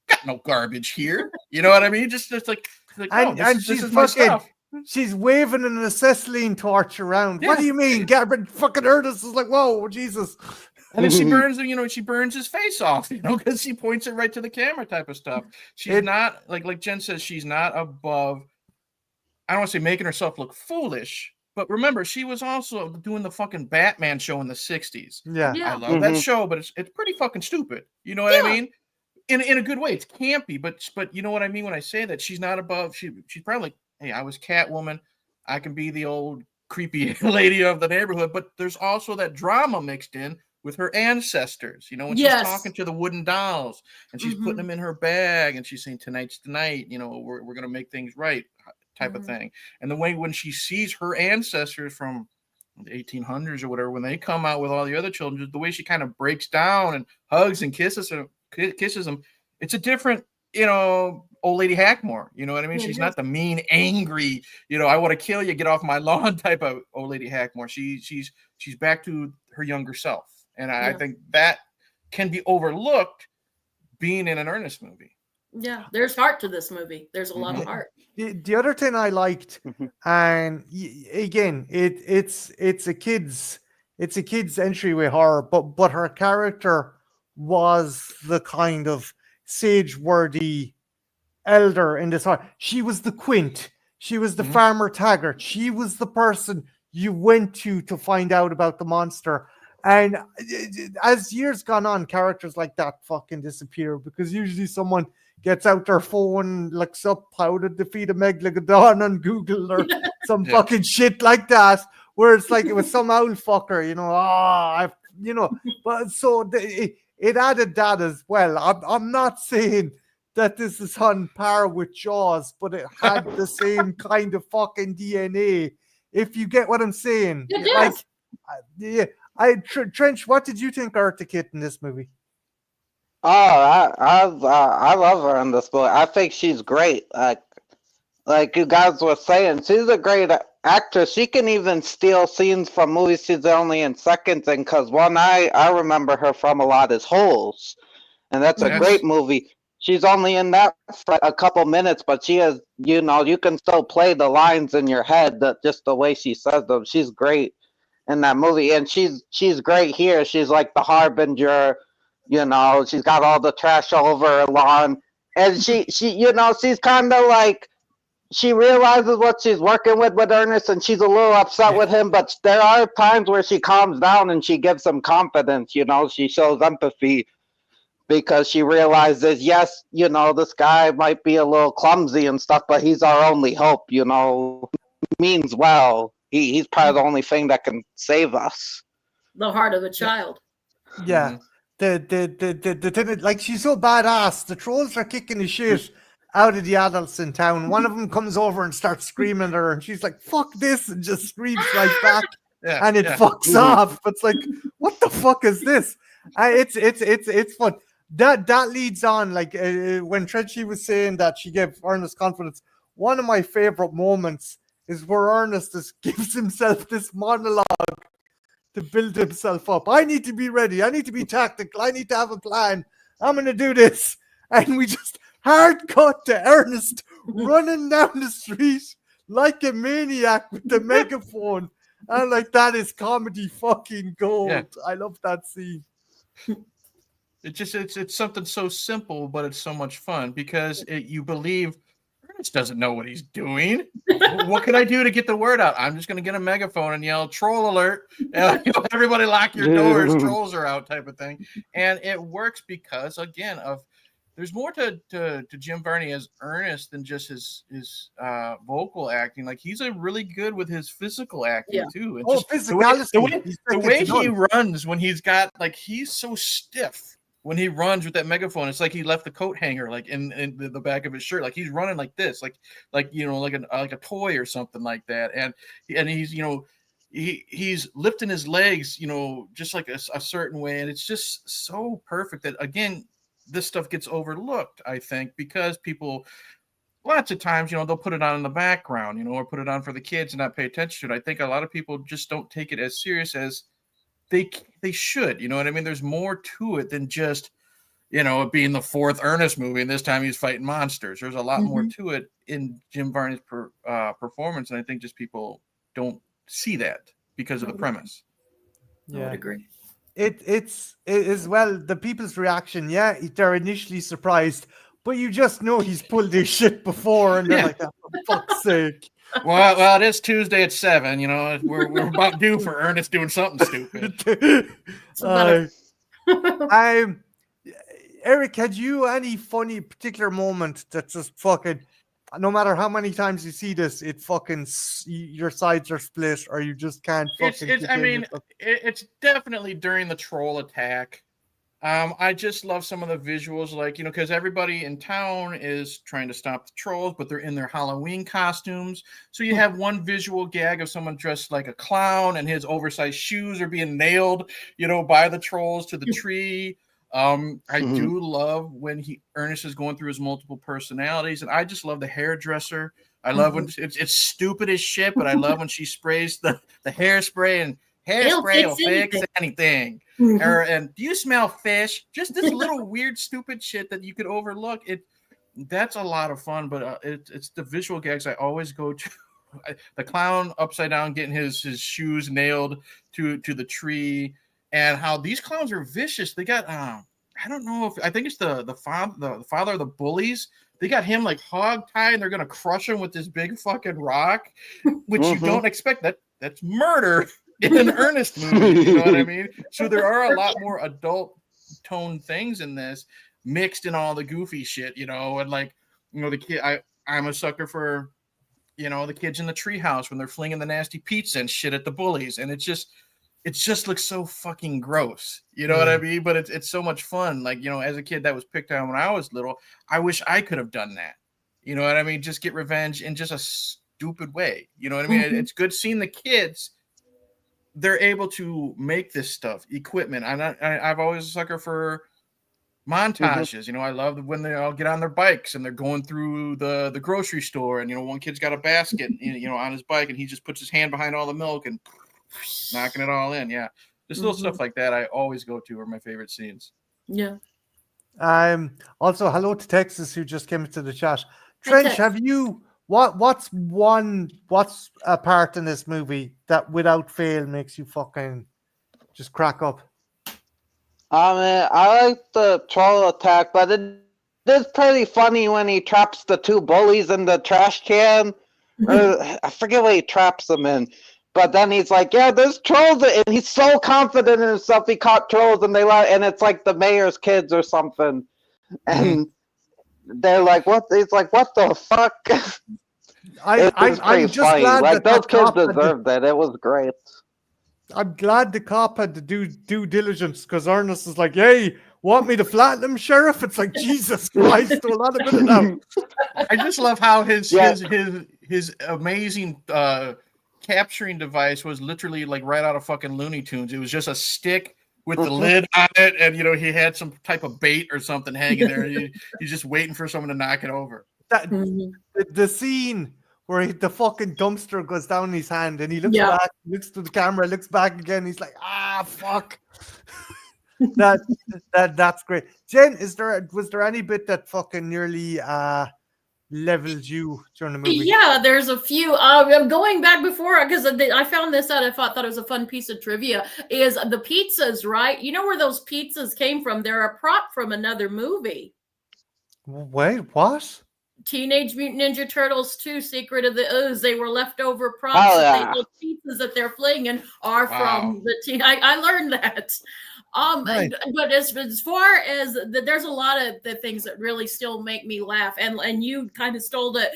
Got no garbage here. You know what I mean? Just like this is my stuff. She's waving an acetylene torch around. Yeah. What do you mean? Fucking Ernest is like, whoa, Jesus. And then she burns his face off, because she points it right to the camera type of stuff. She's not like Jen says, she's not above I don't want to say making herself look foolish, but remember, she was also doing the fucking Batman show in the 60s. Yeah. I love that show, but it's pretty fucking stupid. You know what I mean? In a good way. It's campy, but you know what I mean when I say that? She's not above. She's probably like, hey, I was Catwoman. I can be the old creepy lady of the neighborhood, but there's also that drama mixed in with her ancestors. You know, when she's talking to the wooden dolls and she's putting them in her bag and she's saying, tonight's the night, you know, we're going to make things right type of thing. And the way when she sees her ancestors from the 1800s or whatever, when they come out with all the other children, the way she kind of breaks down and hugs and kisses them, it's a different, you know, old lady Hackmore. You know what I mean? She's not the mean, angry, you know, I want to kill you, get off my lawn type of old lady Hackmore. She's back to her younger self. And I think that can be overlooked being in an Ernest movie. Yeah, there's heart to this movie. There's a lot of heart. The other thing I liked, and again, it's a kid's entryway horror, but her character was the kind of sage-worthy elder in this horror. She was the Quint. She was the Farmer Taggart. She was the person you went to find out about the monster. And as years gone on, characters like that fucking disappear because usually someone gets out their phone, looks up how to defeat a Megalodon on Google or some fucking shit like that, where it's like it was some old fucker, you know, but so it added that as well. I'm not saying that this is on par with Jaws, but it had the same kind of fucking DNA, if you get what I'm saying. It does. Trench, what did you think of the kid in this movie? Oh, I love her in this movie. I think she's great. Like you guys were saying, she's a great actress. She can even steal scenes from movies she's only in seconds in. Because one I remember her from a lot is Holes, and that's a great movie. She's only in that for a couple minutes, but she has, you know, you can still play the lines in your head, just the way she says them. She's great in that movie, and she's great here. She's like the harbinger. You know, she's got all the trash all over her lawn. And she you know, she's kind of like, she realizes what she's working with Ernest, and she's a little upset with him. But there are times where she calms down and she gives him confidence. You know, she shows empathy because she realizes, yes, you know, this guy might be a little clumsy and stuff, but he's our only hope, you know. He means well. He's probably the only thing that can save us. The heart of a child. Yeah. The thing, like, she's so badass. The trolls are kicking the shit out of the adults in town. One of them comes over and starts screaming at her, and she's like, "Fuck this!" and just screams right back, and it fucks off. It's like, what the fuck is this? It's fun. That leads on, like when Trenchy was saying that she gave Ernest confidence. One of my favorite moments is where Ernest gives himself this monologue to build himself up. I need to be ready. I need to be tactical. I need to have a plan. I'm going to do this. And we just hard cut to Ernest running down the street like a maniac with the megaphone. And like, that is comedy fucking gold. Yeah. I love that scene. It's something so simple, but it's so much fun because you believe Ernest doesn't know what he's doing. What can I do to get the word out? I'm just going to get a megaphone and yell "troll alert!" Everybody lock your doors. Trolls are out, type of thing. And it works because, again, there's more to Jim Varney as Ernest than just his vocal acting. Like, he's really good with his physical acting too. And the way he runs when he's got, like, he's so stiff. When he runs with that megaphone, it's like he left the coat hanger, like in the back of his shirt. Like, he's running like this, like you know, like a toy or something like that. And he's, you know, he's lifting his legs, you know, just like a certain way. And it's just so perfect that, again, this stuff gets overlooked, I think, because people lots of times, you know, they'll put it on in the background, you know, or put it on for the kids and not pay attention to it. I think a lot of people just don't take it as serious as they should, you know what I mean? There's more to it than just, you know, it being the fourth Ernest movie, and this time he's fighting monsters. There's a lot more to it in Jim Varney's performance, and I think just people don't see that because of the premise. Yeah, I would agree. It's as well, the people's reaction. Yeah, they're initially surprised, but you just know he's pulled this shit before, and they're like, "Oh, fuck's sake. Well, it is Tuesday at 7. You know, we're about due for Ernest doing something stupid. It's about Eric, had you any funny particular moment that just fucking, no matter how many times you see this, it fucking your sides are split, or you just can't fucking. It's definitely during the troll attack. I just love some of the visuals, like, you know, because everybody in town is trying to stop the trolls, but they're in their Halloween costumes. So you have one visual gag of someone dressed like a clown, and his oversized shoes are being nailed, you know, by the trolls to the tree. I do love when Ernest is going through his multiple personalities, and I just love the hairdresser. I love when it's stupid as shit, but I love when she sprays the hairspray, and hairspray will fix anything. And do you smell fish? Just this little weird, stupid shit that you could overlook. That's a lot of fun, but it's the visual gags I always go to. The clown upside down getting his shoes nailed to the tree. And how these clowns are vicious. They got I don't know I think it's the father of the bullies. They got him like hog tied, and they're gonna crush him with this big fucking rock, which you don't expect. That's murder in an Ernest movie. You know what I mean? So there are a lot more adult tone things in this, mixed in all the goofy shit, you know, and like, you know, the kid. I'm a sucker for, you know, the kids in the treehouse when they're flinging the nasty pizza and shit at the bullies, and it just looks so fucking gross. You know what I mean? But it's so much fun. Like, you know, as a kid that was picked on when I was little, I wish I could have done that. You know what I mean? Just get revenge in just a stupid way. You know what I mean? It's good seeing the kids. They're able to make this stuff, equipment. I've always a sucker for montages. You know, I love when they all get on their bikes and they're going through the grocery store, and, you know, one kid's got a basket, you know, on his bike, and he just puts his hand behind all the milk and knocking it all in. Yeah, just little stuff like that I always go to are my favorite scenes. Yeah. Also, hello to Texas, who just came into the chat. Trench, have you what's a part in this movie that without fail makes you fucking just crack up? I like the troll attack, but it is pretty funny when he traps the two bullies in the trash can. I forget what he traps them in. But then he's like, yeah, there's trolls, and he's so confident in himself. He caught trolls, and and it's like the mayor's kids or something, and they're like, what? He's like, what the fuck? I'm just funny. glad like that those kids cop deserved it. It was great. I'm glad the cop had to do due diligence, because Ernest is like, hey, want me to flatten him, Sheriff? It's like, Jesus Christ, a lot of it now. I just love how his amazing capturing device was literally like right out of fucking Looney Tunes. It was just a stick with the lid on it, and, you know, he had some type of bait or something hanging there. He's just waiting for someone to knock it over. The scene where the fucking dumpster goes down in his hand, and he looks back, looks to the camera, looks back again. He's like, fuck. That's great. Jen, was there any bit that fucking nearly leveled you during the movie? Yeah, there's a few. I'm going back before, because I found this out. I thought it was a fun piece of trivia. Is the pizzas, right? You know where those pizzas came from? They're a prop from another movie. Wait, what? Teenage Mutant Ninja Turtles 2: Secret of the Ooze. They were leftover props. Oh, yeah. The pizzas that they're flinging are from the team. I learned that. Right. But as far as there's a lot of the things that really still make me laugh, and you kind of stole it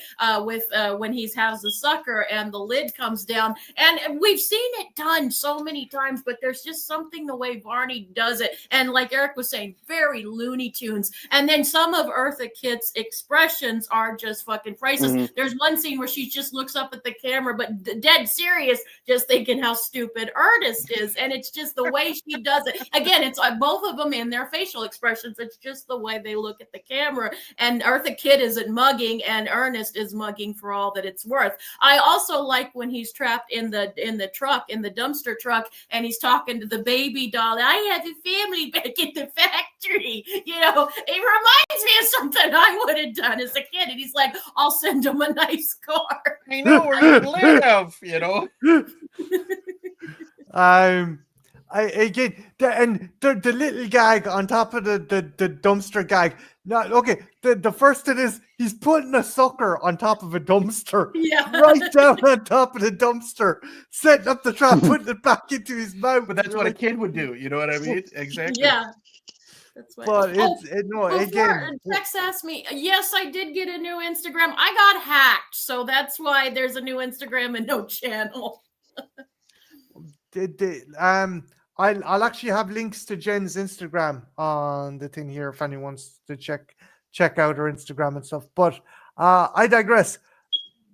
with when he has the sucker and the lid comes down, and we've seen it done so many times, but there's just something the way Barney does it, and like Eric was saying, very Looney Tunes. And then some of Eartha Kitt's expressions are just fucking priceless. There's one scene where she just looks up at the camera, but dead serious, just thinking how stupid Ernest is, and it's just the way she does it. Again, it's both of them in their facial expressions. It's just the way they look at the camera. And Eartha Kitt isn't mugging, and Ernest is mugging for all that it's worth. I also like when he's trapped in the truck, in the dumpster truck, and he's talking to the baby doll. I have a family back at the factory. You know, it reminds me of something I would have done as a kid. And he's like, I'll send him a nice car. I know where you live, you know. The little gag on top of the dumpster gag, No, okay. The first thing is he's putting a sucker on top of a dumpster. Yeah. Right down on top of the dumpster, setting up the trap, putting it back into his mouth. But that's You're what a like, kid would do. You know what I mean? Exactly. Yeah. That's why. but no, Before again. Tex asked me, yes, I did get a new Instagram. I got hacked, so that's why there's a new Instagram and no channel. I'll actually have links to Jen's Instagram on the thing here if anyone wants to check out her Instagram and stuff. But I digress.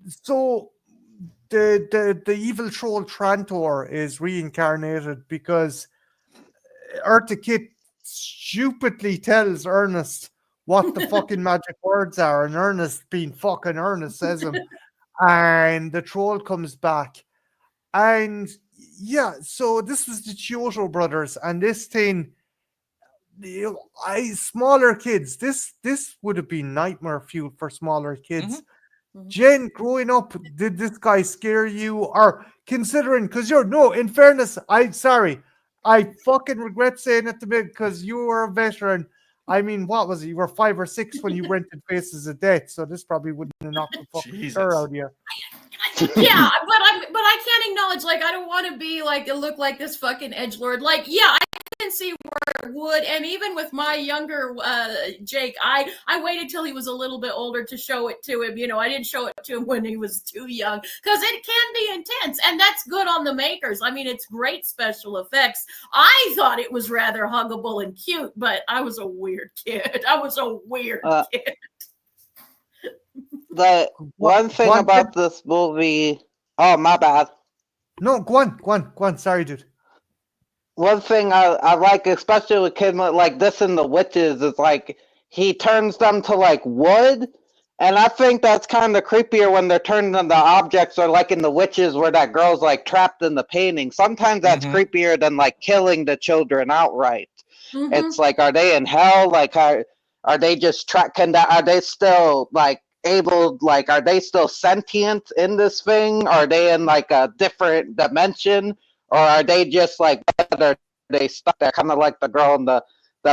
So the evil troll Trantor is reincarnated because Eartha Kitt stupidly tells Ernest what the fucking magic words are, and Ernest, being fucking Ernest, says them, and the troll comes back. And yeah, so this was the Chiodo brothers, and this thing, smaller kids, this would have been nightmare fuel for smaller kids. Jen, growing up, did this guy scare you? Or considering, because in fairness, I fucking regret saying it to me because you were a veteran. I mean, what was it? You were 5 or 6 when you rented Faces of Death, so this probably wouldn't have knocked the fucking stir out of you. Yeah, but I can't acknowledge, like, I don't want to be like look like this fucking edgelord. Like, yeah, I can see where it would, and even with my younger Jake, I waited till he was a little bit older to show it to him. I didn't show it to him when he was too young because it can be intense, and that's good on the makers. I mean, it's great special effects. I thought it was rather huggable and cute, but I was a weird kid. Kid. The one thing about this movie. Oh, my bad. No, go on. Sorry, dude. One thing I like, especially with kids like this in The Witches, is like he turns them to like wood. And I think that's kind of creepier when they're turned into objects, or like in The Witches where that girl's like trapped in the painting. Sometimes that's creepier than like killing the children outright. It's like, are they in hell? Like, are they just trapped? Are they still like able, like, are they still sentient in this thing? Are they in like a different dimension? Or are they just like, are they stuck there, kind of like the girl in the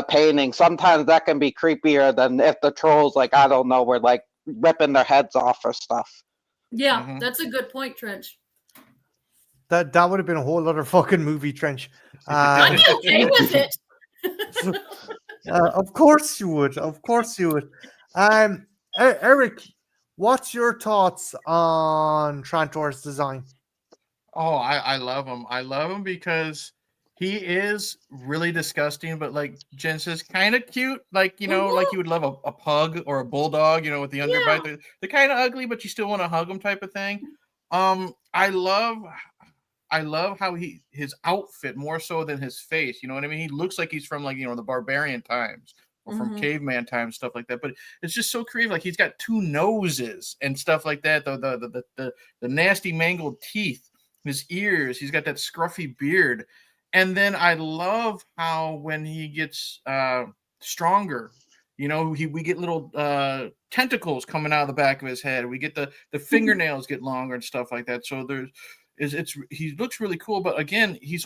painting? Sometimes that can be creepier than if the trolls, like, I don't know, were like ripping their heads off or stuff. Yeah, that's a good point, Trench. That would have been a whole other fucking movie, Trench. I'd be okay with it. Of course you would. Eric, what's your thoughts on Trantor's design? Oh, I love him. I love him because he is really disgusting, but like Jen says, kind of cute. Like, like you would love a pug or a bulldog, with the underbite. Yeah. They're kind of ugly, but you still want to hug them type of thing. I love how his outfit more so than his face. You know what I mean? He looks like he's from like, the barbarian times or from caveman times, stuff like that. But it's just so creative. Like he's got 2 noses and stuff like that. The nasty mangled teeth, his ears. He's got that scruffy beard. And then I love how when he gets stronger, we get little tentacles coming out of the back of his head. We get the fingernails get longer and stuff like that. So he looks really cool. But again, he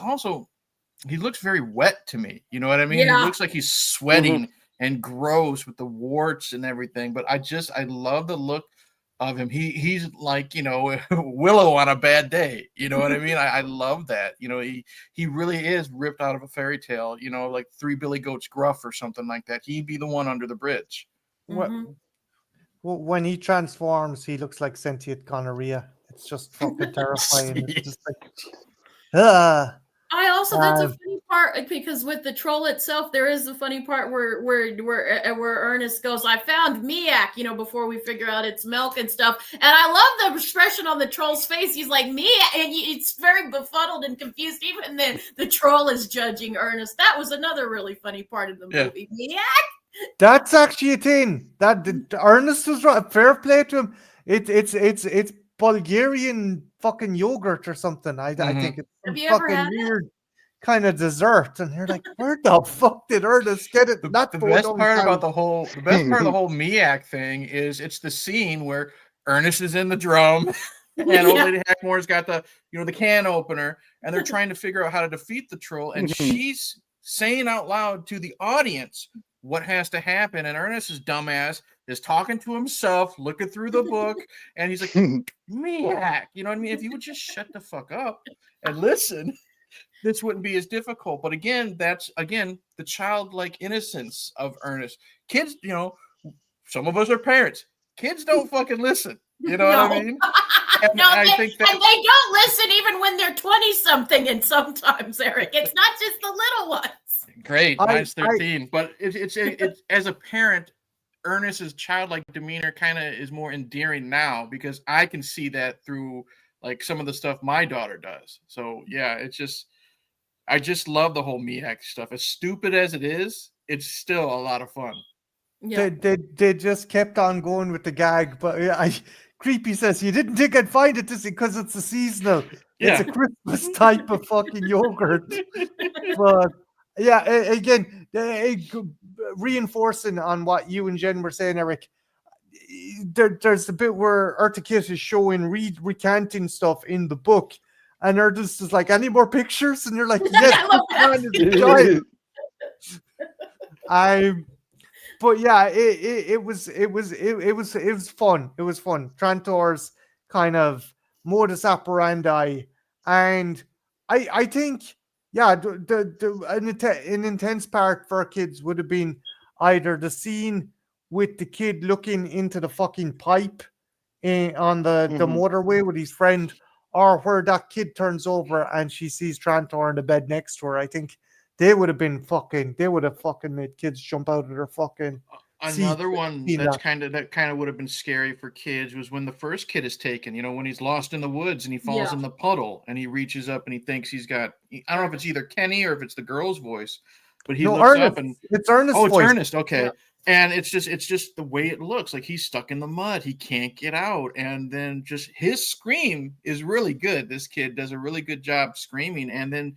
looks very wet to me. You know what I mean? Yeah. He looks like he's sweating and gross with the warts and everything. But I love the look of him. He's like, Willow on a bad day. You know what I mean? I love that. He really is ripped out of a fairy tale, like Three Billy Goats Gruff or something like that. He'd be the one under the bridge. When he transforms, he looks like sentient gonorrhea. It's just fucking terrifying. It's just like, I also, that's a funny part because with the troll itself, there is the funny part where Ernest goes, I found Miak, before we figure out it's milk and stuff. And I love the expression on the troll's face. He's like, Miak, and it's very befuddled and confused. Even then, the troll is judging Ernest. That was another really funny part of the movie. Miak. That's actually a thing. That Ernest was right. Fair play to him. It's Bulgarian fucking yogurt or something. I think it's some fucking weird kind of dessert. And you're like, where the fuck did Ernest get it? The best part of the whole Miak thing is it's the scene where Ernest is in the drum and old lady Hackmore's got the the can opener, and they're trying to figure out how to defeat the troll, and she's saying out loud to the audience, what has to happen. And Ernest's dumbass is talking to himself, looking through the book, and he's like, Miak. You know what I mean? If you would just shut the fuck up and listen, this wouldn't be as difficult. But again, that's the childlike innocence of Ernest. Kids, some of us are parents. Kids don't fucking listen. You know what I mean? And no, and they don't listen even when they're 20-something, and sometimes, Eric, it's not just the little ones. Great, mine's 13. But it's as a parent, Ernest's childlike demeanor kind of is more endearing now because I can see that through like some of the stuff my daughter does. So yeah, I just love the whole Miak stuff. As stupid as it is, it's still a lot of fun. Yeah. They just kept on going with the gag, but Creepy says you didn't think I'd find it this because it's a seasonal. Yeah. It's a Christmas type of fucking yogurt. But yeah, again, reinforcing on what you and Jen were saying, Eric. There's a bit where Eartha Kitt is showing recanting stuff in the book, and Ernest is like, "Any more pictures?" And you're like, "Yes, I love that. But yeah, it was fun. It was fun. Trantor's kind of modus operandi, and I think an intense part for kids would have been either the scene with the kid looking into the fucking pipe on the motorway with his friend, or where that kid turns over and she sees Trantor in the bed next to her. I think they would have fucking made kids jump out of their fucking Another one that kind of would have been scary for kids was when the first kid is taken, when he's lost in the woods and he falls in the puddle and he reaches up and he thinks he's got, I don't know if it's either Kenny or if it's the girl's voice, but he looks Ernest. up and it's Ernest. Oh, it's voice. Ernest. Okay. Yeah. And it's just the way it looks, like he's stuck in the mud. He can't get out. And then just his scream is really good. This kid does a really good job screaming. And then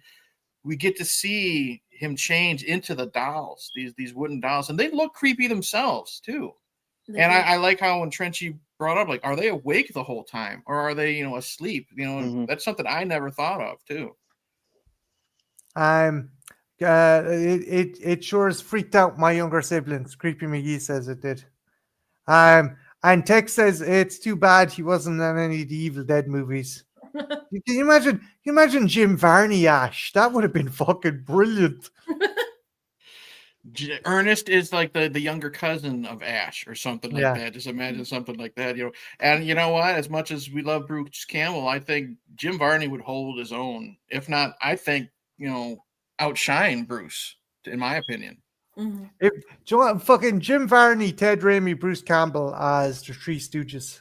we get to see him change into the dolls, these wooden dolls, and they look creepy themselves too. And I like how when Trenchy brought up, like, are they awake the whole time or are they, asleep? That's something I never thought of too. It sure has freaked out my younger siblings. Creepy McGee says it did. And Tex says it's too bad he wasn't in any of the Evil Dead movies. Can you imagine Jim Varney Ash? That would have been fucking brilliant. Ernest is like the younger cousin of Ash or something like that. Just imagine something like that, And you know what? As much as we love Bruce Campbell, I think Jim Varney would hold his own. If not, I think, outshine Bruce, in my opinion. Mm-hmm. Do you want fucking Jim Varney, Ted Raimi, Bruce Campbell as the Three Stooges?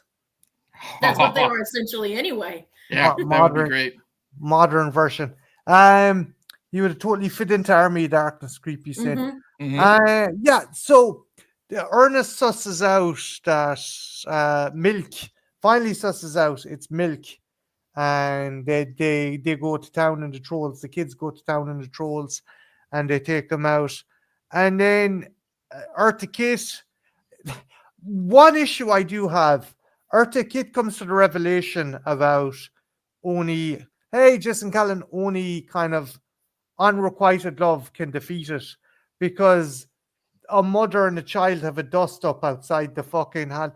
That's what they were essentially anyway. Yeah, that would be great. Modern version. You would have totally fit into Army of Darkness, Creepy said. So Ernest susses out that Milk. Finally susses out it's Milk. And they go to town in the Trolls. The kids go to town in the Trolls and they take them out. And then Eartha Kitt. One issue I do have, Eartha Kitt comes to the revelation about only Jason Callan, only kind of unrequited love can defeat it, because a mother and a child have a dust up outside the fucking hand.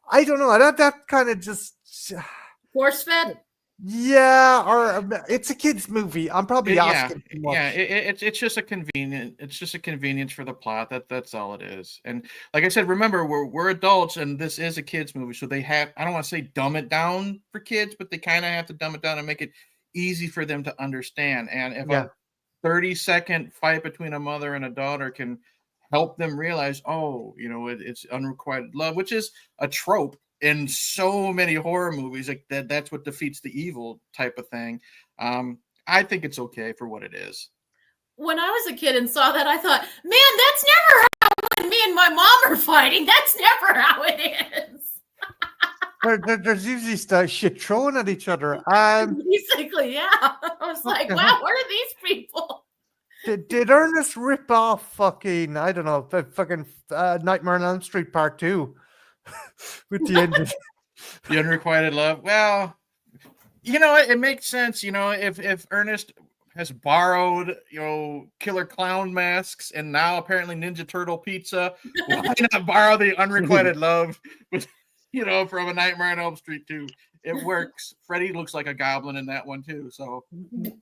I don't know, that kind of just force fed. Yeah, or it's a kids movie. I'm probably asking too much. Yeah, it's just a convenient. It's just a convenience for the plot. That's all it is. And like I said, remember we're adults, and this is a kids movie, so they have. I don't want to say dumb it down for kids, but they kind of have to dumb it down and make it easy for them to understand. And if a 30-second fight between a mother and a daughter can help them realize, it's unrequited love, which is a trope in so many horror movies, like that's what defeats the evil type of thing. I think it's okay for what it is. When I was a kid and saw that, I thought, man, that's never how when me and my mom are fighting. That's never how it is. There's usually shit thrown at each other. Basically, yeah. I was like, wow, what are these people? Did Ernest rip off fucking, I don't know, fucking Nightmare on Elm Street Part 2? With the end of the unrequited love. Well, it makes sense. If Ernest has borrowed, killer clown masks, and now apparently Ninja Turtle pizza. Why not borrow the unrequited love, from A Nightmare on Elm Street too? It works. Freddy looks like a goblin in that one too. So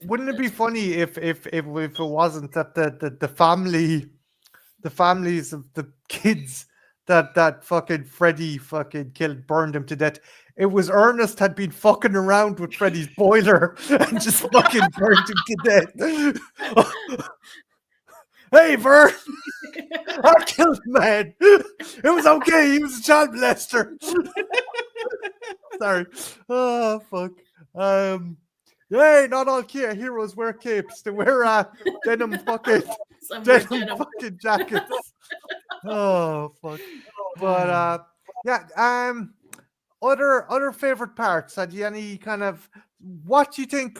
wouldn't it be funny if it wasn't that the families of the kids that fucking Freddy fucking killed, burned him to death? It was Ernest had been fucking around with Freddy's boiler and just fucking burned him to death. Hey, Vern, I killed the man. It was okay. He was a child molester. Sorry. Oh, fuck. Hey, not all heroes wear capes. They wear denim fucking jackets. Oh, fuck. But yeah. Other favorite parts. Had you any kind of? What do you think?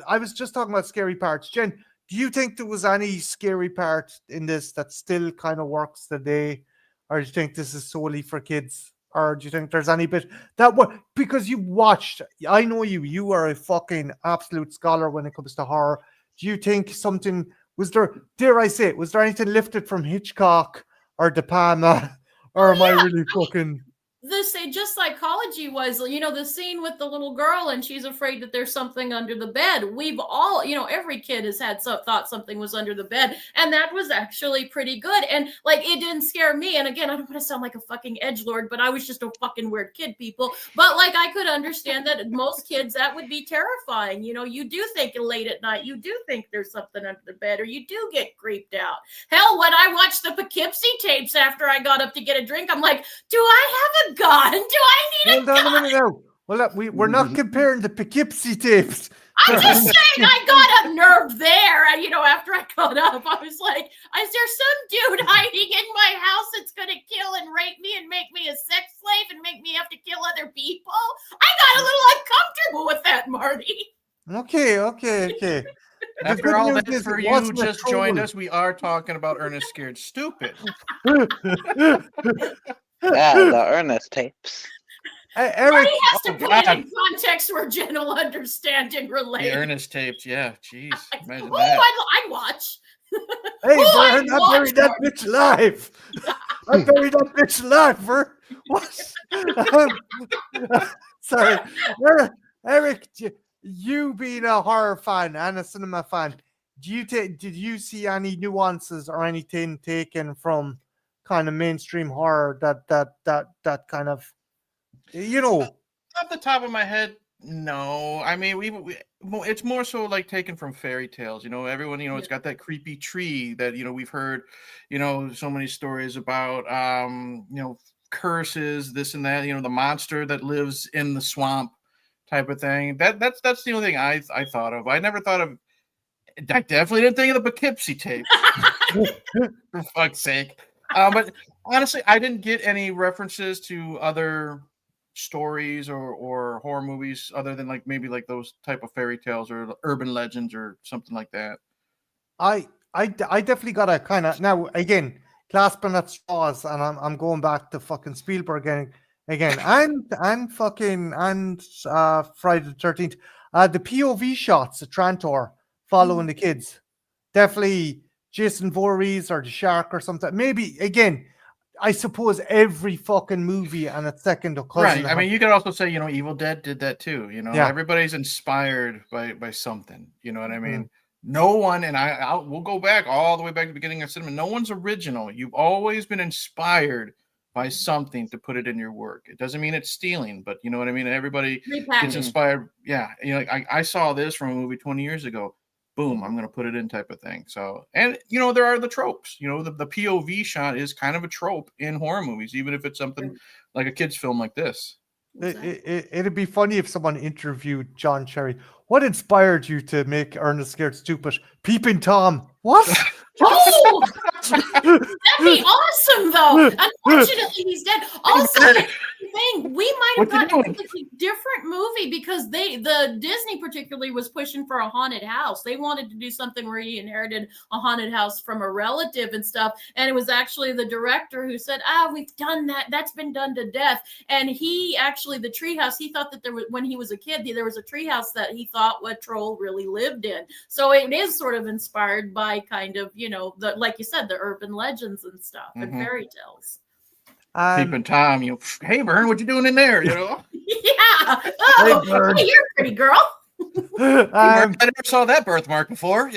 I was just talking about scary parts, Jen. Do you think there was any scary part in this that still kind of works today, or do you think this is solely for kids, or do you think there's any bit that because you watched? I know you are a fucking absolute scholar when it comes to horror. Do you think something was there? Dare I say it? Was there anything lifted from Hitchcock or De Palma, or am I really fucking? Just psychology was, the scene with the little girl and she's afraid that there's something under the bed. We've all, every kid has thought something was under the bed, and that was actually pretty good. And it didn't scare me. And again, I don't want to sound like a fucking edgelord, but I was just a fucking weird kid, people. But I could understand that most kids, that would be terrifying. You do think late at night, you do think there's something under the bed, or you do get creeped out. Hell, when I watched the Poughkeepsie tapes after I got up to get a drink, I'm like, do I have a gun? Do I need a gun? Hold on a minute now. Well, we're not comparing the Poughkeepsie tapes. I'm just saying, I got unnerved there. And, after I got up, I was like, is there some dude hiding in my house that's going to kill and rape me and make me a sex slave and make me have to kill other people? I got a little uncomfortable with that, Marty. Okay. After all that, for you who just joined us, we are talking about Ernest Scared Stupid. Yeah, the Ernest tapes. Eric, he has to put it in context where Jen will understand and relate. The Earnest tapes, yeah. Jeez, imagine that. I'd watch. Hey, Vern, I buried that bitch alive. I buried that bitch alive, Vern. What? Sorry. Eric, you being a horror fan and a cinema fan, did you see any nuances or anything taken from kind of mainstream horror that kind of, off the top of my head, no. I mean, it's more so like taken from fairy tales. Everyone, it's got that creepy tree that we've heard, so many stories about, curses, this and that. The monster that lives in the swamp, type of thing. That's the only thing I thought of. I never thought of. I definitely didn't think of the Poughkeepsie tape. For fuck's sake. But honestly, I didn't get any references to other stories or horror movies other than maybe those type of fairy tales or urban legends or something like that. I definitely got a kind of, now again, clasping at straws, and I'm going back to fucking Spielberg again and Friday the 13th. The POV shots at Trantor following the kids, definitely Jason Voorhees or the shark or something. Maybe again, I suppose every fucking movie and its second cousin. Right. I mean, you could also say, Evil Dead did that too. Everybody's inspired by something. You know what I mean? No one, and we'll go back all the way back to the beginning of cinema. No one's original. You've always been inspired by something to put it in your work. It doesn't mean it's stealing, but you know what I mean? Everybody gets inspired. Yeah. I saw this from a movie 20 years ago. Boom, I'm going to put it in type of thing. So, and there are the tropes, the POV shot is kind of a trope in horror movies, even if it's something like a kid's film like this. It'd be funny if someone interviewed John Cherry. What inspired you to make Ernest Scared Stupid? Peeping Tom. What? Oh, that'd be awesome, though. Unfortunately, he's dead. Also, we might have got a completely different movie because the Disney particularly was pushing for a haunted house. They wanted to do something where he inherited a haunted house from a relative and stuff. And it was actually the director who said, we've done that. That's been done to death. And he actually, the treehouse, he thought that there was, when he was a kid, there was a treehouse that he thought what troll really lived in. So it is sort of inspired by kind of, like you said, the urban legends and stuff and fairy tales. Peeping Tom, hey Vern, what you doing in there? Yeah. Oh, hey, you're a pretty girl. I never saw that birthmark before,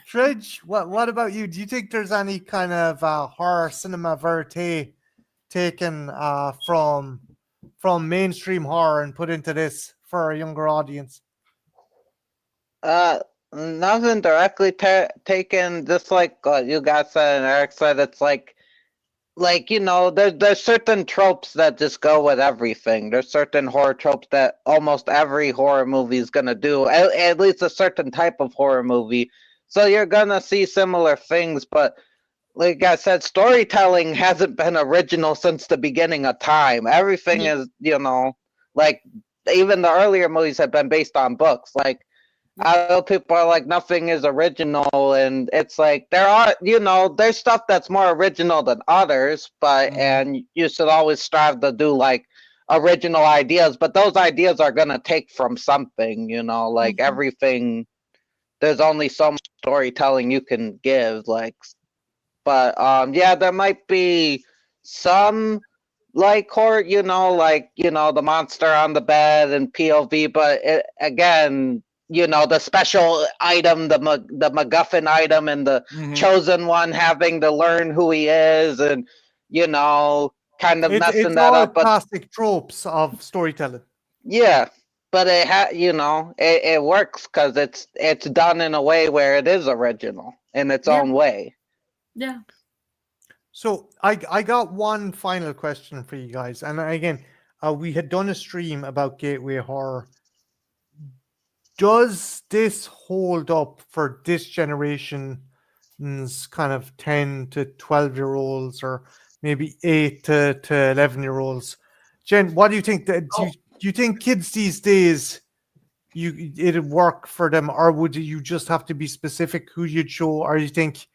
Trench, what about you? Do you think there's any kind of horror cinema verite taken from mainstream horror and put into this for a younger audience? Nothing directly taken. Just like you guys said and Eric said, it's like there's certain tropes that just go with everything. There's certain horror tropes that almost every horror movie is gonna do. At least a certain type of horror movie. So you're gonna see similar things, but like I said, storytelling hasn't been original since the beginning of time. Everything is, like even the earlier movies have been based on books. Like other people are like, nothing is original, and it's like there are, there's stuff that's more original than others, but and you should always strive to do like original ideas, but those ideas are gonna take from something, like everything. There's only so much storytelling you can give, but there might be some like horror, the monster on the bed and POV, but again, the special item, the MacGuffin item, and the chosen one having to learn who he is, and kind of messing it's that all up. But classic tropes of storytelling. Yeah, but it works because it's done in a way where it is original in its own way. Yeah. So I got one final question for you guys, and again, we had done a stream about gateway horror. Does this hold up for this generation's kind of 10 to 12-year-olds, or maybe 8 to 11-year-olds? Jen, what do you think? Do you think kids these days, it'd work for them, or would you just have to be specific who you'd show, or you think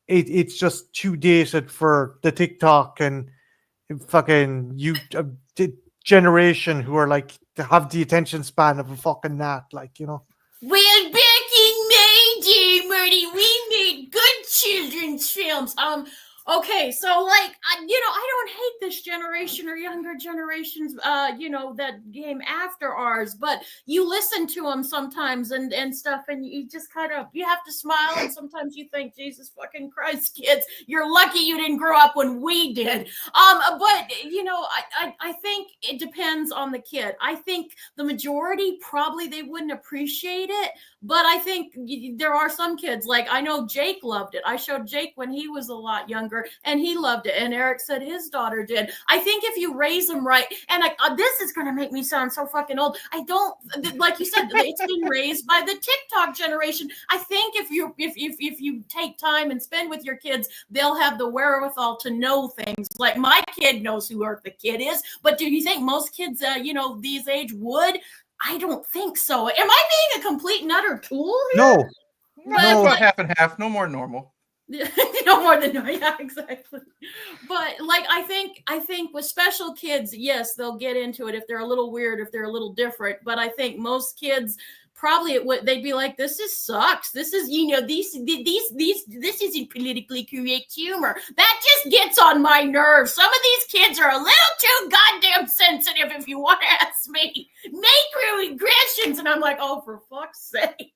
it's just too dated for the TikTok and fucking generation who are like to have the attention span of a fucking gnat, Well, back in my day, Marty, we made good children's films. Okay, so I don't hate this generation or younger generations, that came after ours, but you listen to them sometimes and stuff, and you just kind of, you have to smile, and sometimes you think, Jesus fucking Christ, kids, you're lucky you didn't grow up when we did. But I think it depends on the kid. I think the majority probably they wouldn't appreciate it, but I think there are some kids, like I know Jake loved it. I showed Jake when he was a lot younger, and he loved it, and Eric said his daughter did. I think if you raise them right, and this is going to make me sound so fucking old. I don't, like you said, it's been raised by the TikTok generation. I think if you take time and spend with your kids, they'll have the wherewithal to know things. Like my kid knows who Earth the Kid is, but do you think most kids, these age would? I don't think so. Am I being a complete and utter tool here? No. About half and half, no more normal. No more than exactly. But I think with special kids, yes, they'll get into it if they're a little weird, if they're a little different. But I think most kids probably they'd be like, this sucks. This is this isn't politically correct humor. That just gets on my nerves. Some of these kids are a little too goddamn sensitive, if you want to ask me. Microaggressions, and I'm like, oh, for fuck's sake.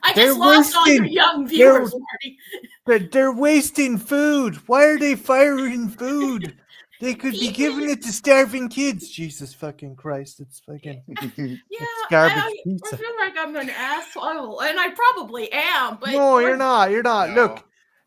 I just lost all your young viewers, Marty. They're wasting food. Why are they firing food? They could be giving it to starving kids. Jesus fucking Christ. It's fucking it's garbage pizza. I feel like I'm an asshole, and I probably am. But no, you're not. You're not. No.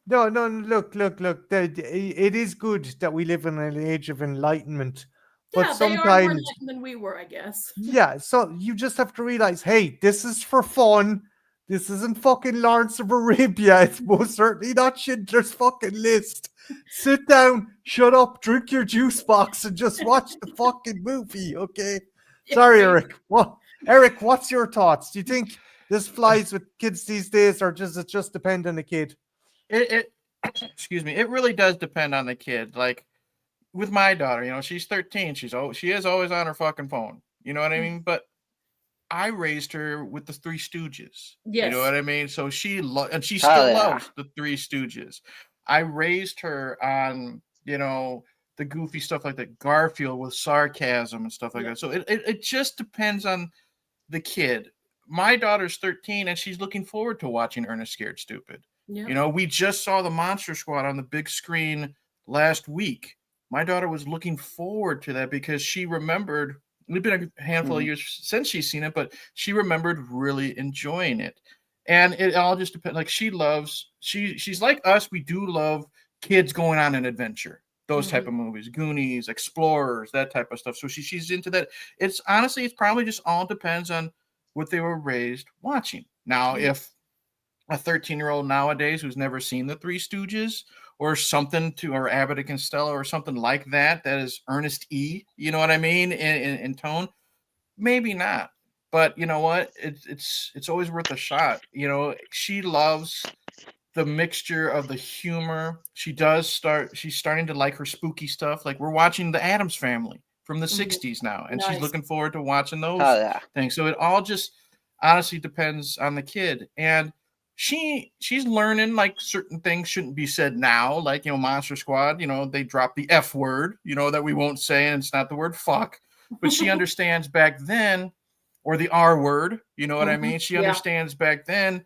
Look. Look. It is good that we live in an age of enlightenment. But sometimes they are more enlightened than we were, I guess. Yeah, so you just have to realize, hey, this is for fun. This isn't fucking Lawrence of Arabia. It's most certainly not Schindler's fucking List. Sit down, shut up, drink your juice box, and just watch the fucking movie, okay? Sorry, Eric. Eric, what's your thoughts? Do you think this flies with kids these days, or does it just depend on the kid? It excuse me. It really does depend on the kid. Like with my daughter, she's 13. She is always on her fucking phone. You know what I mean? But I raised her with the Three Stooges. Yes. You know what I mean? So she Oh, still yeah. loves the Three Stooges. I raised her on, the goofy stuff like that, Garfield with sarcasm and stuff like that. So it just depends on the kid. My daughter's 13 and she's looking forward to watching Ernest Scared Stupid. Yeah. We just saw the Monster Squad on the big screen last week. My daughter was looking forward to that because she remembered. It's been a handful of years since she's seen it, but she remembered really enjoying it. And it all just depends. Like she's like us. We do love kids going on an adventure, those type of movies, Goonies, Explorers, that type of stuff. So she's into that. It's probably just all depends on what they were raised watching. Now, if a 13-year-old nowadays who's never seen the Three Stooges or something or Abbott and Costello or something like that is Ernest E, you know what I mean, in tone, maybe not. But you know what? It's always worth a shot. She loves the mixture of the humor. She's starting to like her spooky stuff. Like we're watching The Addams Family from the 60s now, and she's looking forward to watching those things. So it all just honestly depends on the kid. And she's learning like certain things shouldn't be said now, like Monster Squad, they drop the F word, that we won't say, and it's not the word fuck, but she understands back then, or the R word, you know what I mean? She understands back then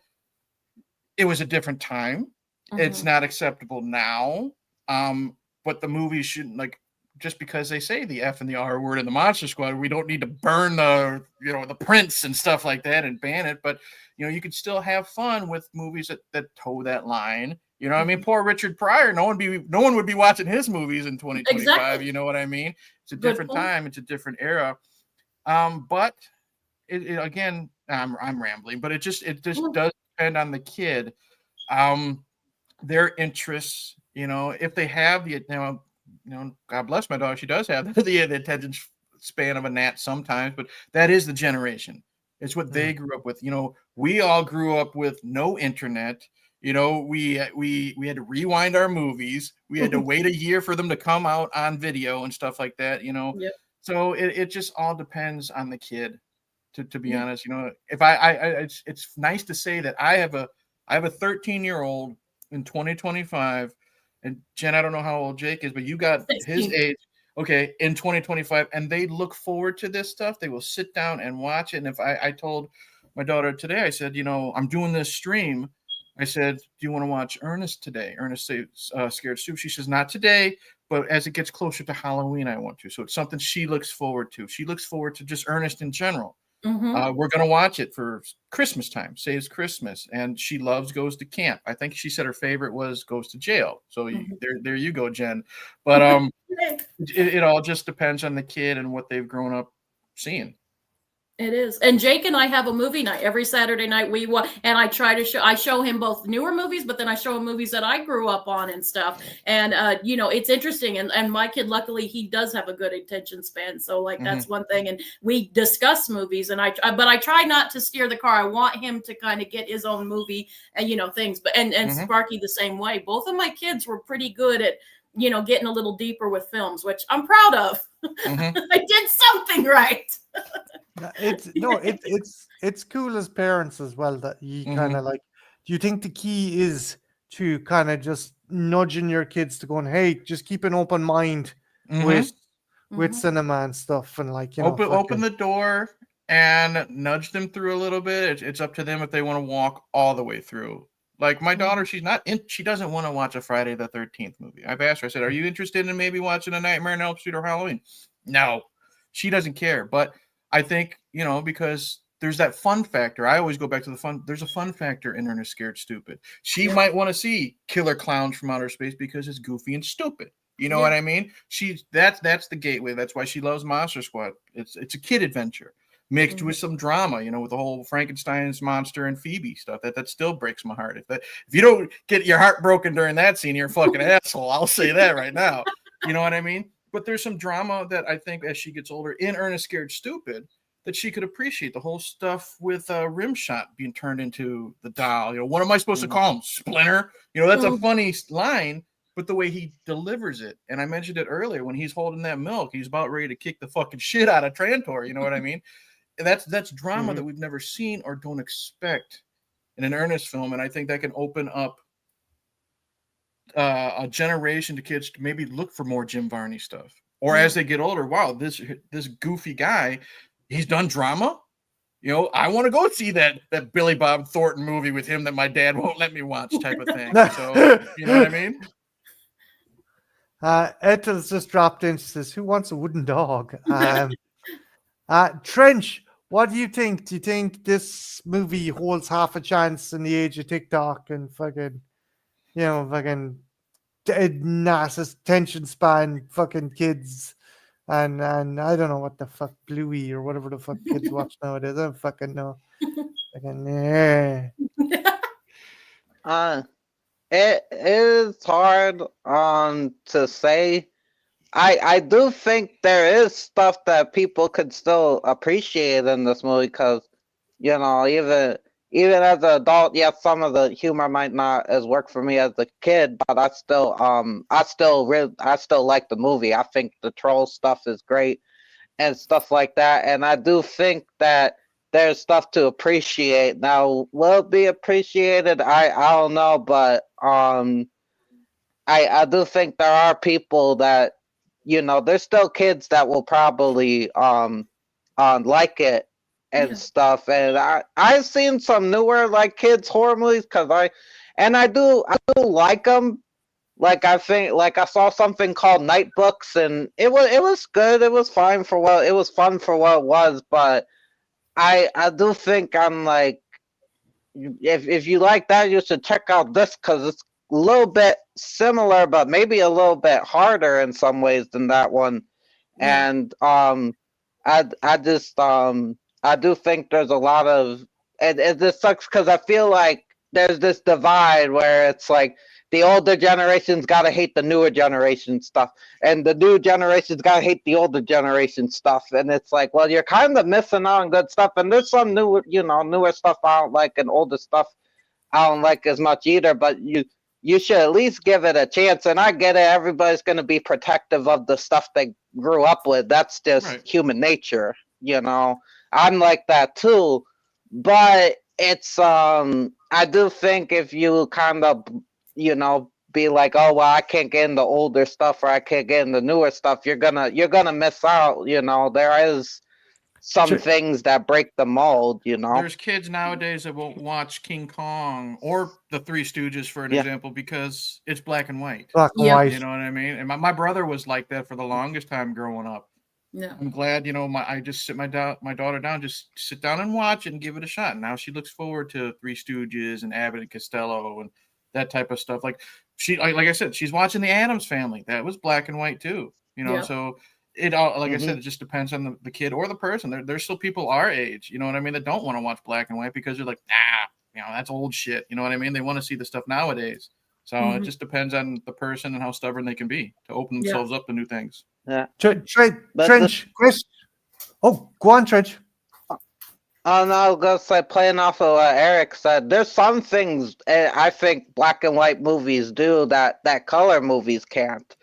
it was a different time. It's not acceptable now. But the movie shouldn't, like, just because they say the F and the R word in the Monster Squad, we don't need to burn the prints and stuff like that and ban it. But you could still have fun with movies that toe that line. You know what I mean? Poor Richard Pryor. No one would be watching his movies in 2025. Exactly. You know what I mean? It's a different time. It's a different era. But it again, I'm rambling, but it just does depend on the kid, their interests. If they have God bless my daughter, she does have the attention span of a gnat sometimes, but that is the generation. It's what they grew up with. We all grew up with no internet. We had to rewind our movies. We had to wait a year for them to come out on video and stuff like that. Yep. So it just all depends on the kid. To be honest, if it's nice to say that I have a 13-year-old in 2025, and Jen, I don't know how old Jake is, but you got 16. His age. Okay, in 2025, and they look forward to this stuff. They will sit down and watch it. And if I told my daughter today, I said, I'm doing this stream. I said, do you want to watch Ernest today? Ernest Scared Stupid. She says, not today, but as it gets closer to Halloween, I want to. So it's something she looks forward to. She looks forward to just Ernest in general. We're going to watch it for Christmas time. Saves Christmas. And she loves Goes to Camp. I think she said her favorite was Goes to Jail. So there you go, Jen. But it all just depends on the kid and what they've grown up seeing. It is. And Jake and I have a movie night every Saturday night. We watch, and I show him both newer movies, but then I show him movies that I grew up on and stuff. And it's interesting. And my kid, luckily, he does have a good attention span. So that's one thing. And we discuss movies, and but I try not to steer the car. I want him to kind of get his own movie and things. But and Sparky the same way. Both of my kids were pretty good at getting a little deeper with films, which I'm proud of. I did something right. It's cool as parents as well that you kind of do you think the key is to kind of just nudging your kids to going, hey, just keep an open mind with cinema and stuff, and open the door and nudge them through a little bit. It's up to them if they want to walk all the way through. Like my daughter, she doesn't want to watch a Friday the 13th movie. I've asked her, I said, are you interested in maybe watching A Nightmare on Elm Street or Halloween? No, she doesn't care. But I think, because there's that fun factor. I always go back to the fun. There's a fun factor in Ernest Scared Stupid. She might want to see Killer Clowns from Outer Space because it's goofy and stupid. You know what I mean? That's the gateway. That's why she loves Monster Squad. It's a kid adventure. mixed with some drama, with the whole Frankenstein's monster and Phoebe stuff. That still breaks my heart. If you don't get your heart broken during that scene, you're a fucking asshole. I'll say that right now. You know what I mean? But there's some drama that I think as she gets older in Ernest Scared Stupid that she could appreciate. The whole stuff with Rimshot being turned into the doll. What am I supposed to call him? Splinter? That's a funny line, but the way he delivers it. And I mentioned it earlier when he's holding that milk, he's about ready to kick the fucking shit out of Trantor. You know what I mean? And that's drama that we've never seen or don't expect in an Ernest film. And I think that can open up a generation to kids to maybe look for more Jim Varney stuff. Or as they get older, wow, this goofy guy, he's done drama. I want to go see that Billy Bob Thornton movie with him that my dad won't let me watch type of thing. So, you know what I mean? Ethel's just dropped in. She says, who wants a wooden dog? Trench, what do you think? Do you think this movie holds half a chance in the age of TikTok and fucking NASA attention span fucking kids? And I don't know what the fuck, Bluey or whatever the fuck kids watch nowadays. I don't fucking know. It is hard to say. I do think there is stuff that people could still appreciate in this movie because, even as an adult, yes, some of the humor might not as work for me as a kid, but I still like the movie. I think the troll stuff is great and stuff like that. And I do think that there's stuff to appreciate. Now, will it be appreciated? I don't know, but I do think there are people that, there's still kids that will probably like it and stuff. And I've seen some newer kids horror movies because I do like them. I saw something called Night Books, and it was good. It was fine for what it was, fun for what it was. But I do think I'm if you like that, you should check out this because it's a little bit similar, but maybe a little bit harder in some ways than that one. And I do think there's a lot of, and this sucks because I feel like there's this divide where it's the older generation's got to hate the newer generation stuff, and the new generation's got to hate the older generation stuff. And it's well, you're kind of missing out on good stuff. And there's some newer stuff I don't like, and older stuff I don't like as much either. But you should at least give it a chance. And I get it. Everybody's going to be protective of the stuff they grew up with. That's just human nature, I'm like that too, but it's I do think if you kind of be like, oh well, I can't get into older stuff or I can't get into newer stuff, you're gonna miss out. There is some things that break the mold. There's kids nowadays that won't watch King Kong or the Three Stooges for an example because it's black and white. Black and white. You know what I mean? And my brother was like that for the longest time growing up. Yeah. I'm glad, I just sit my daughter down, just sit down and watch it and give it a shot. And now she looks forward to Three Stooges and Abbott and Costello and that type of stuff. Like I said, she's watching The Addams Family. That was black and white too. So it all, I said, it just depends on the kid or the person. There's still people our age, you know what I mean, that don't want to watch black and white because they're like, that's old shit. You know what I mean? They want to see the stuff nowadays. So it just depends on the person and how stubborn they can be to open themselves up to new things. Yeah. Trench, Chris. Oh, go on, Trench. No, I was going to say, playing off of what Eric said, there's some things I think black and white movies do that color movies can't.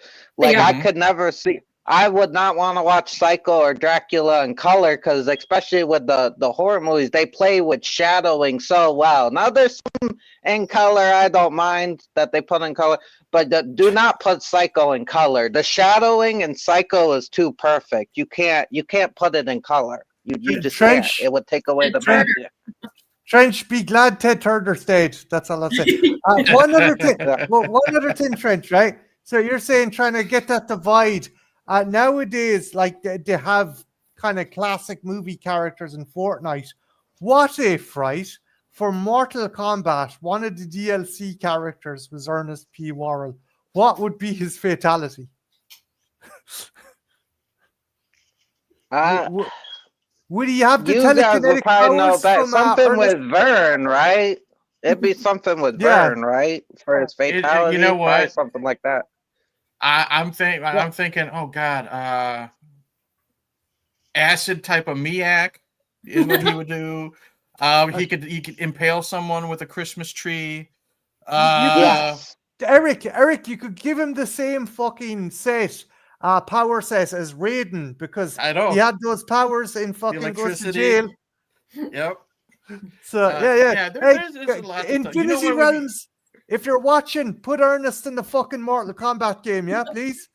I could never see. I would not want to watch Psycho or Dracula in color because, especially with the horror movies, they play with shadowing so well. Now, there's some in color I don't mind that they put in color, but do not put Psycho in color. The shadowing in Psycho is too perfect. You can't put it in color. You just can't. It would take away the magic. Trench, be glad Ted Turner stayed. That's all I'll say. One other thing, Trench, right? So you're saying trying to get that divide. Nowadays, they have kind of classic movie characters in Fortnite. What if, right, for Mortal Kombat, one of the DLC characters was Ernest P. Worrell? What would be his fatality? Would he have the You guys will telekinetic probably know powers that. from Something Ernest? with Vern, right? It'd be something with Yeah. Vern, right? For his fatality. You know Probably what? something like that. I'm thinking, oh God, acid type of Miak is what he would do. He could impale someone with a Christmas tree. Yes. Eric, you could give him the same fucking power set as Raiden, because I know. he had those powers in fucking Goes to electricity. Jail. Yep. So yeah. There's a lot of Infinity stuff. You know what would be- Realms. If you're watching, put Ernest in the fucking Mortal Kombat game, yeah, please.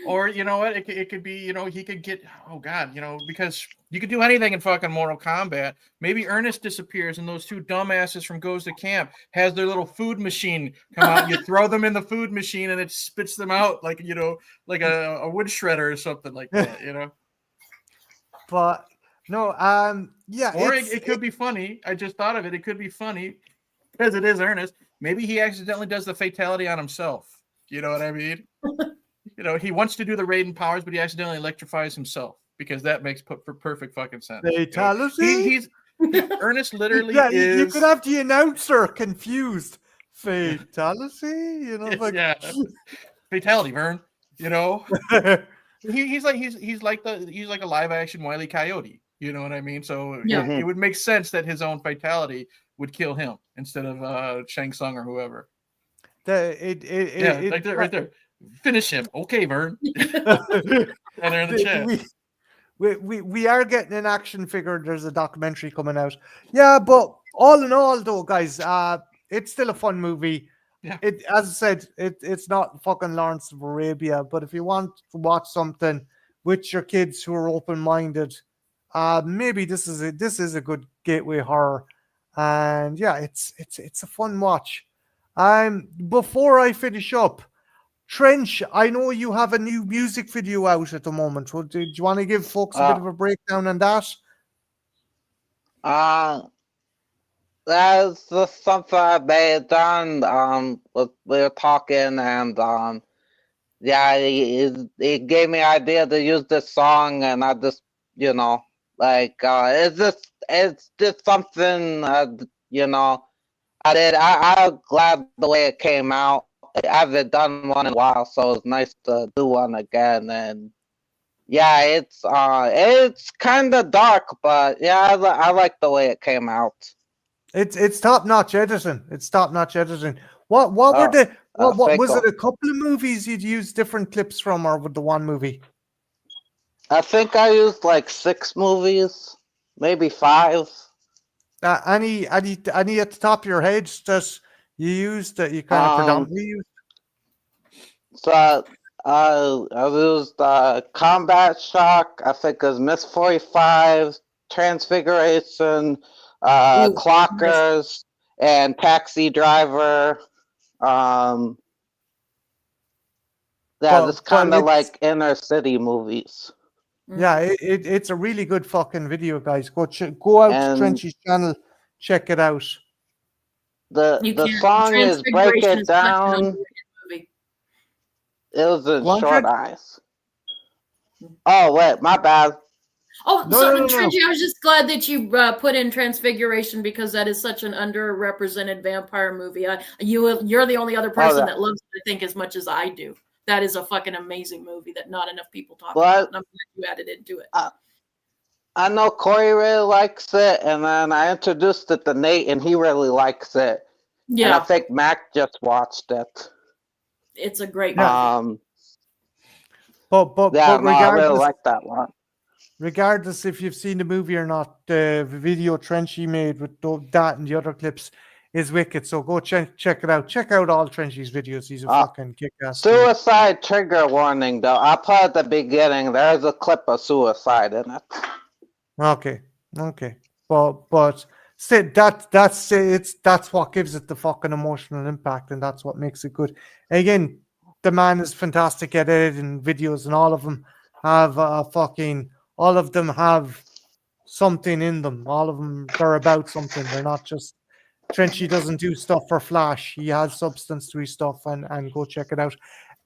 Or you know what? It could be, he could get, oh God, because you could do anything in fucking Mortal Kombat. Maybe Ernest disappears and those two dumbasses from Goes to Camp has their little food machine come out. You throw them in the food machine and it spits them out like a wood shredder or something like that. But no, yeah. Or it could be funny. I just thought of it. It could be funny because it is Ernest. Maybe he accidentally does the fatality on himself. You know what I mean? He wants to do the Raiden powers, but he accidentally electrifies himself because that makes perfect fucking sense. Fatality? Ernest literally is. You is. could have the announcer confused. Fatality? Fatality, Vern. He's like a live action Wile E. Coyote. You know what I mean? So it would make sense that his own fatality would kill him instead of Shang Tsung or whoever. Right there. Finish him. Okay, Vern. And they're in the chat. We are getting an action figure. There's a documentary coming out. Yeah, but all in all, though, guys, it's still a fun movie. Yeah. As I said, it's not fucking Lawrence of Arabia, but if you want to watch something with your kids who are open-minded, maybe this is a good gateway horror. And yeah, it's a fun watch. Before I finish up, Trench, I know you have a new music video out at the moment. Do you want to give folks a bit of a breakdown on that? That's just something I made done. We were talking, and he gave me an idea to use this song, and I just, it's just something, I did. I'm glad the way it came out. I haven't done one in a while, so it's nice to do one again. And yeah, it's kind of dark, but yeah, I like the way it came out. It's top notch editing. What were the what was it? A couple of movies you'd use different clips from, or with the one movie? I think I used like 6 movies, maybe 5. Any at the top of your head that you used that you kind of predominantly used? So I used Combat Shock. I think it was Miss 45, Transfiguration, Clockers, and Taxi Driver. It's kind of like inner city movies. Yeah, it's a really good fucking video, guys. Go out to Trenchys Channel, check it out. The song is Break It Down. It was in Short Eyes. Oh, wait, my bad. Oh, Trenchy, I was just glad that you put in Transfiguration, because that is such an underrepresented vampire movie. You're the only other person that loves it, I think, as much as I do. That is a fucking amazing movie that not enough people talk about. And I'm glad you added into it. I know Corey really likes it, and then I introduced it to Nate, and he really likes it. Yeah. And I think Mac just watched it. It's a great movie. But I really like that one. Regardless if you've seen the movie or not, the video Trenchy made with that and the other clips is wicked. So go check it out. Check out all Trenchy's videos. He's a fucking kick-ass. Suicide trigger warning, though. I put at the beginning. There's a clip of suicide in it. Okay. But that's what gives it the fucking emotional impact, and that's what makes it good. Again, the man is fantastic at editing videos, and all of them have all of them have something in them. All of them, they're about something. They're not just Trenchy doesn't do stuff for flash. He has substance to his stuff, and go check it out.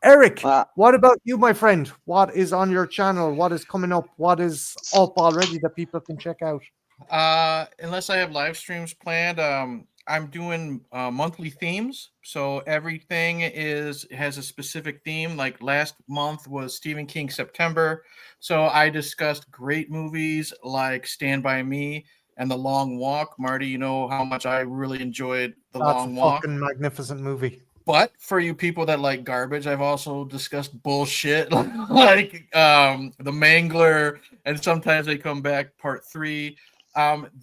Eric, Uh, what about you, my friend? What is on your channel? What is coming up? What is up already that people can check out? Unless I have live streams planned, I'm doing monthly themes. So everything has a specific theme. Like last month was Stephen King September. So I discussed great movies like Stand By Me and The Long Walk. Marty, you know how much I really enjoyed The That's a Long Walk. fucking magnificent movie. But for you people that like garbage, I've also discussed bullshit like The Mangler, and sometimes they come back part 3.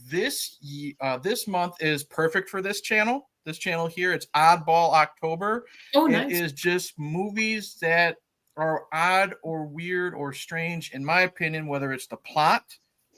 This month is perfect for this channel. This channel here, it's Oddball October. Oh, It nice. is just movies that are odd or weird or strange, in my opinion, whether it's the plot,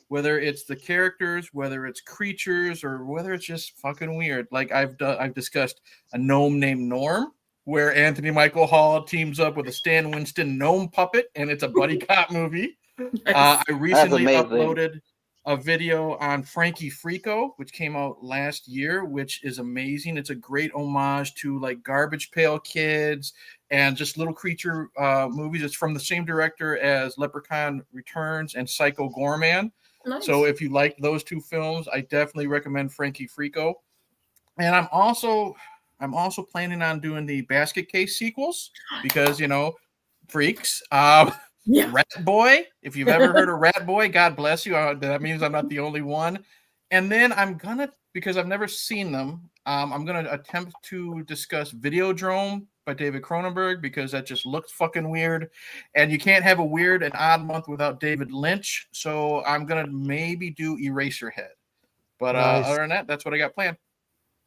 whether it's the characters, whether it's creatures, or whether it's just fucking weird. Like I've discussed A Gnome Named Norm, where Anthony Michael Hall teams up with a Stan Winston gnome puppet, and it's a buddy cop movie. I recently amazing. uploaded a video on Frankie Frico, which came out last year, which is amazing. It's a great homage to like Garbage Pail Kids and just little creature movies. It's from the same director as Leprechaun Returns and Psycho Gorman. Nice. So if you like those two films, I definitely recommend Frankie Frico. And I'm also planning on doing the Basket Case sequels because, you know, freaks. Yeah. Rat Boy. If you've ever heard of Rat Boy, God bless you. That means I'm not the only one. And then because I've never seen them, I'm gonna attempt to discuss Videodrome by David Cronenberg because that just looks fucking weird, and you can't have a weird and odd month without David Lynch. So I'm gonna maybe do Eraserhead. But Nice. other than that, that's what I got planned.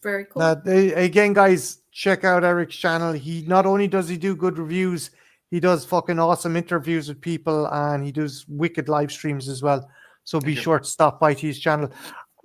Very cool. Again, guys, check out Eric's channel. He not only does he do good reviews, he does fucking awesome interviews with people, and he does wicked live streams as well. So be sure to stop by to his channel.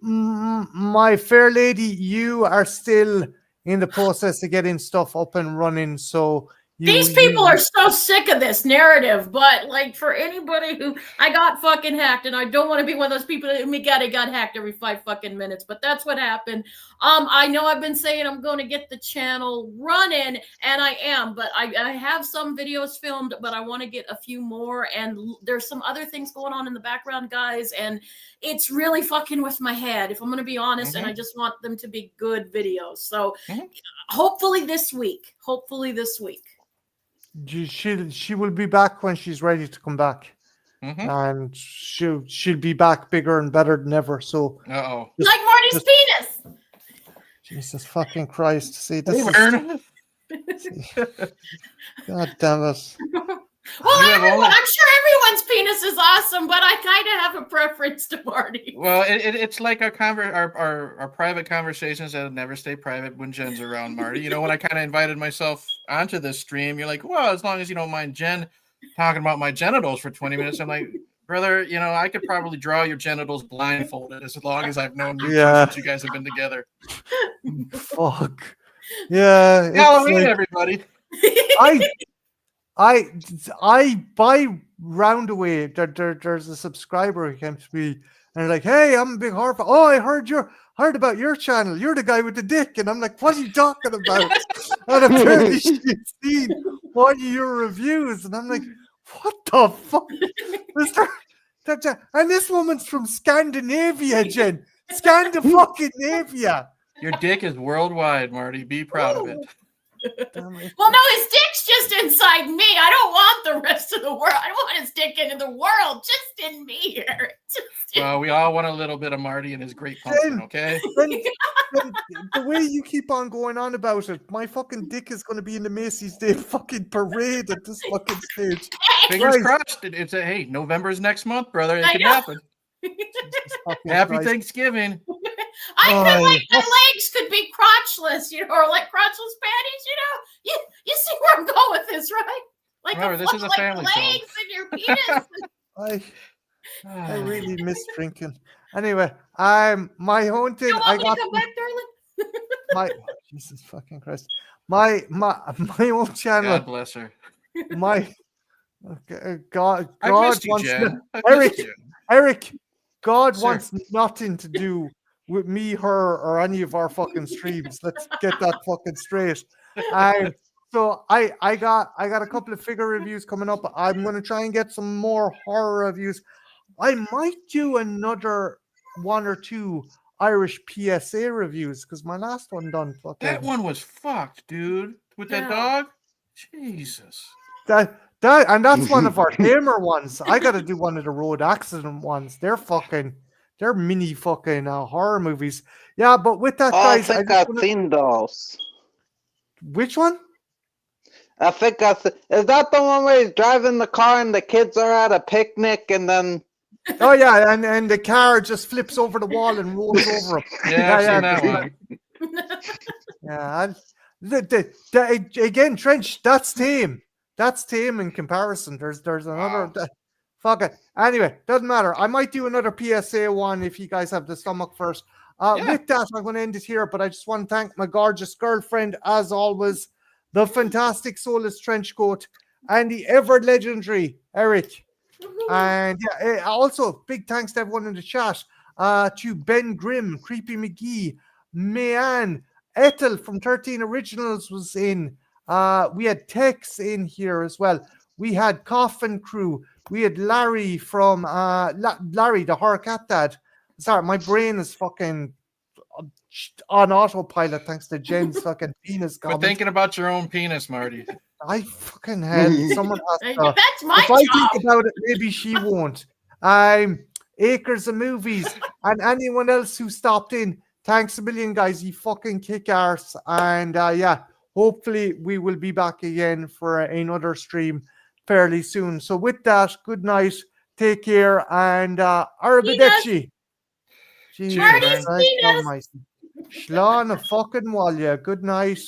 My fair lady, you are still in the process of getting stuff up and running. So These people are so sick of this narrative, but like for anybody who I got fucking hacked, and I don't want to be one of those people that got hacked every 5 fucking minutes, but that's what happened. I know I've been saying I'm going to get the channel running, and I am, but I have some videos filmed, but I want to get a few more, and there's some other things going on in the background, guys, and it's really fucking with my head, if I'm going to be honest, and I just want them to be good videos. So hopefully this week. She will be back when she's ready to come back, and she'll be back bigger and better than ever. So, like Marty's penis. Jesus fucking Christ! See this? God damn it! Well, I'm sure everyone's penis is awesome, but I kind of have a preference to Marty. Well, it's like our private conversations that never stay private when Jen's around, Marty. You know, when I kind of invited myself onto this stream, you're like, well, as long as you don't mind Jen talking about my genitals for 20 minutes. I'm like, brother, you know, I could probably draw your genitals blindfolded as long as I've known you since you guys have been together. Fuck. Yeah. Halloween, everybody. I buy Roundaway. There's a subscriber who came to me and they're like, "Hey, I'm a big horror fan. Oh, I heard about your channel. You're the guy with the dick." And I'm like, "What are you talking about?" And apparently she's seen one of your reviews, and I'm like, "What the fuck?" And this woman's from Scandinavia, Jen. Scandinavia. Your dick is worldwide, Marty. Be proud of it. Well, no, his dick's just inside me. I don't want the rest of the world. I don't want his dick into the world, just in me here. Well, we all want a little bit of Marty and his great pumpkin, okay? The way you keep on going on about it, my fucking dick is going to be in the Macy's Day fucking parade at this fucking stage. Fingers crossed. It's November's next month, brother. It can happen. Happy Thanksgiving. I feel like my legs could be crotchless, or like crotchless panties, You see where I'm going with this, right? Like remember, this is a family legs show. and your penis. I really miss drinking. Anyway, my own thing. I got come back, darling? Jesus fucking Christ. My own channel. God bless her. God missed you, wants Jen. Eric. God wants nothing to do with me, her, or any of our fucking streams. Let's get that fucking straight. So So I got a couple of figure reviews coming up. I'm gonna try and get some more horror reviews. I might do another one or two Irish PSA reviews because my last one done fucking That one was fucked, dude. With that Yeah. dog. Jesus. that and that's one of our tamer ones. I got to do one of the road accident ones. They're mini fucking horror movies. Yeah, but with that, Oh, I guys, think just I've wanna- seen those. which one? I think is that the one where he's driving the car and the kids are at a picnic and then Oh yeah, and the car just flips over the wall and rolls over him. Yeah, I've Yeah, seen that yeah. one. Yeah, again, Trench, that's tame. That's tame in comparison. There's another. Wow. Fuck it. Anyway, doesn't matter. I might do another PSA one if you guys have the stomach first. Yeah. With that, I'm going to end it here. But I just want to thank my gorgeous girlfriend, as always, the fantastic soulless trench coat, and the ever legendary Eric. And yeah, also big thanks to everyone in the chat. To Ben Grimm, Creepy McGee, Mayanne, Ethel from 13 Originals was in. We had Tex in here as well. We had Coffin Crew. We had Larry from Larry, the horror cat dad. Sorry, my brain is fucking on autopilot thanks to Jen's fucking penis Quit comment. thinking about your own penis, Marty. I fucking had someone has to. That's my If I job. think about it, maybe she won't. Acres of Movies and anyone else who stopped in. Thanks a million, guys. You fucking kick arse. And yeah, hopefully we will be back again for another stream fairly soon. So with that, good night. Take care and arrivederci. Jesus Marty, Christ Venus. almighty. Shlán a fucking Walya. Good night.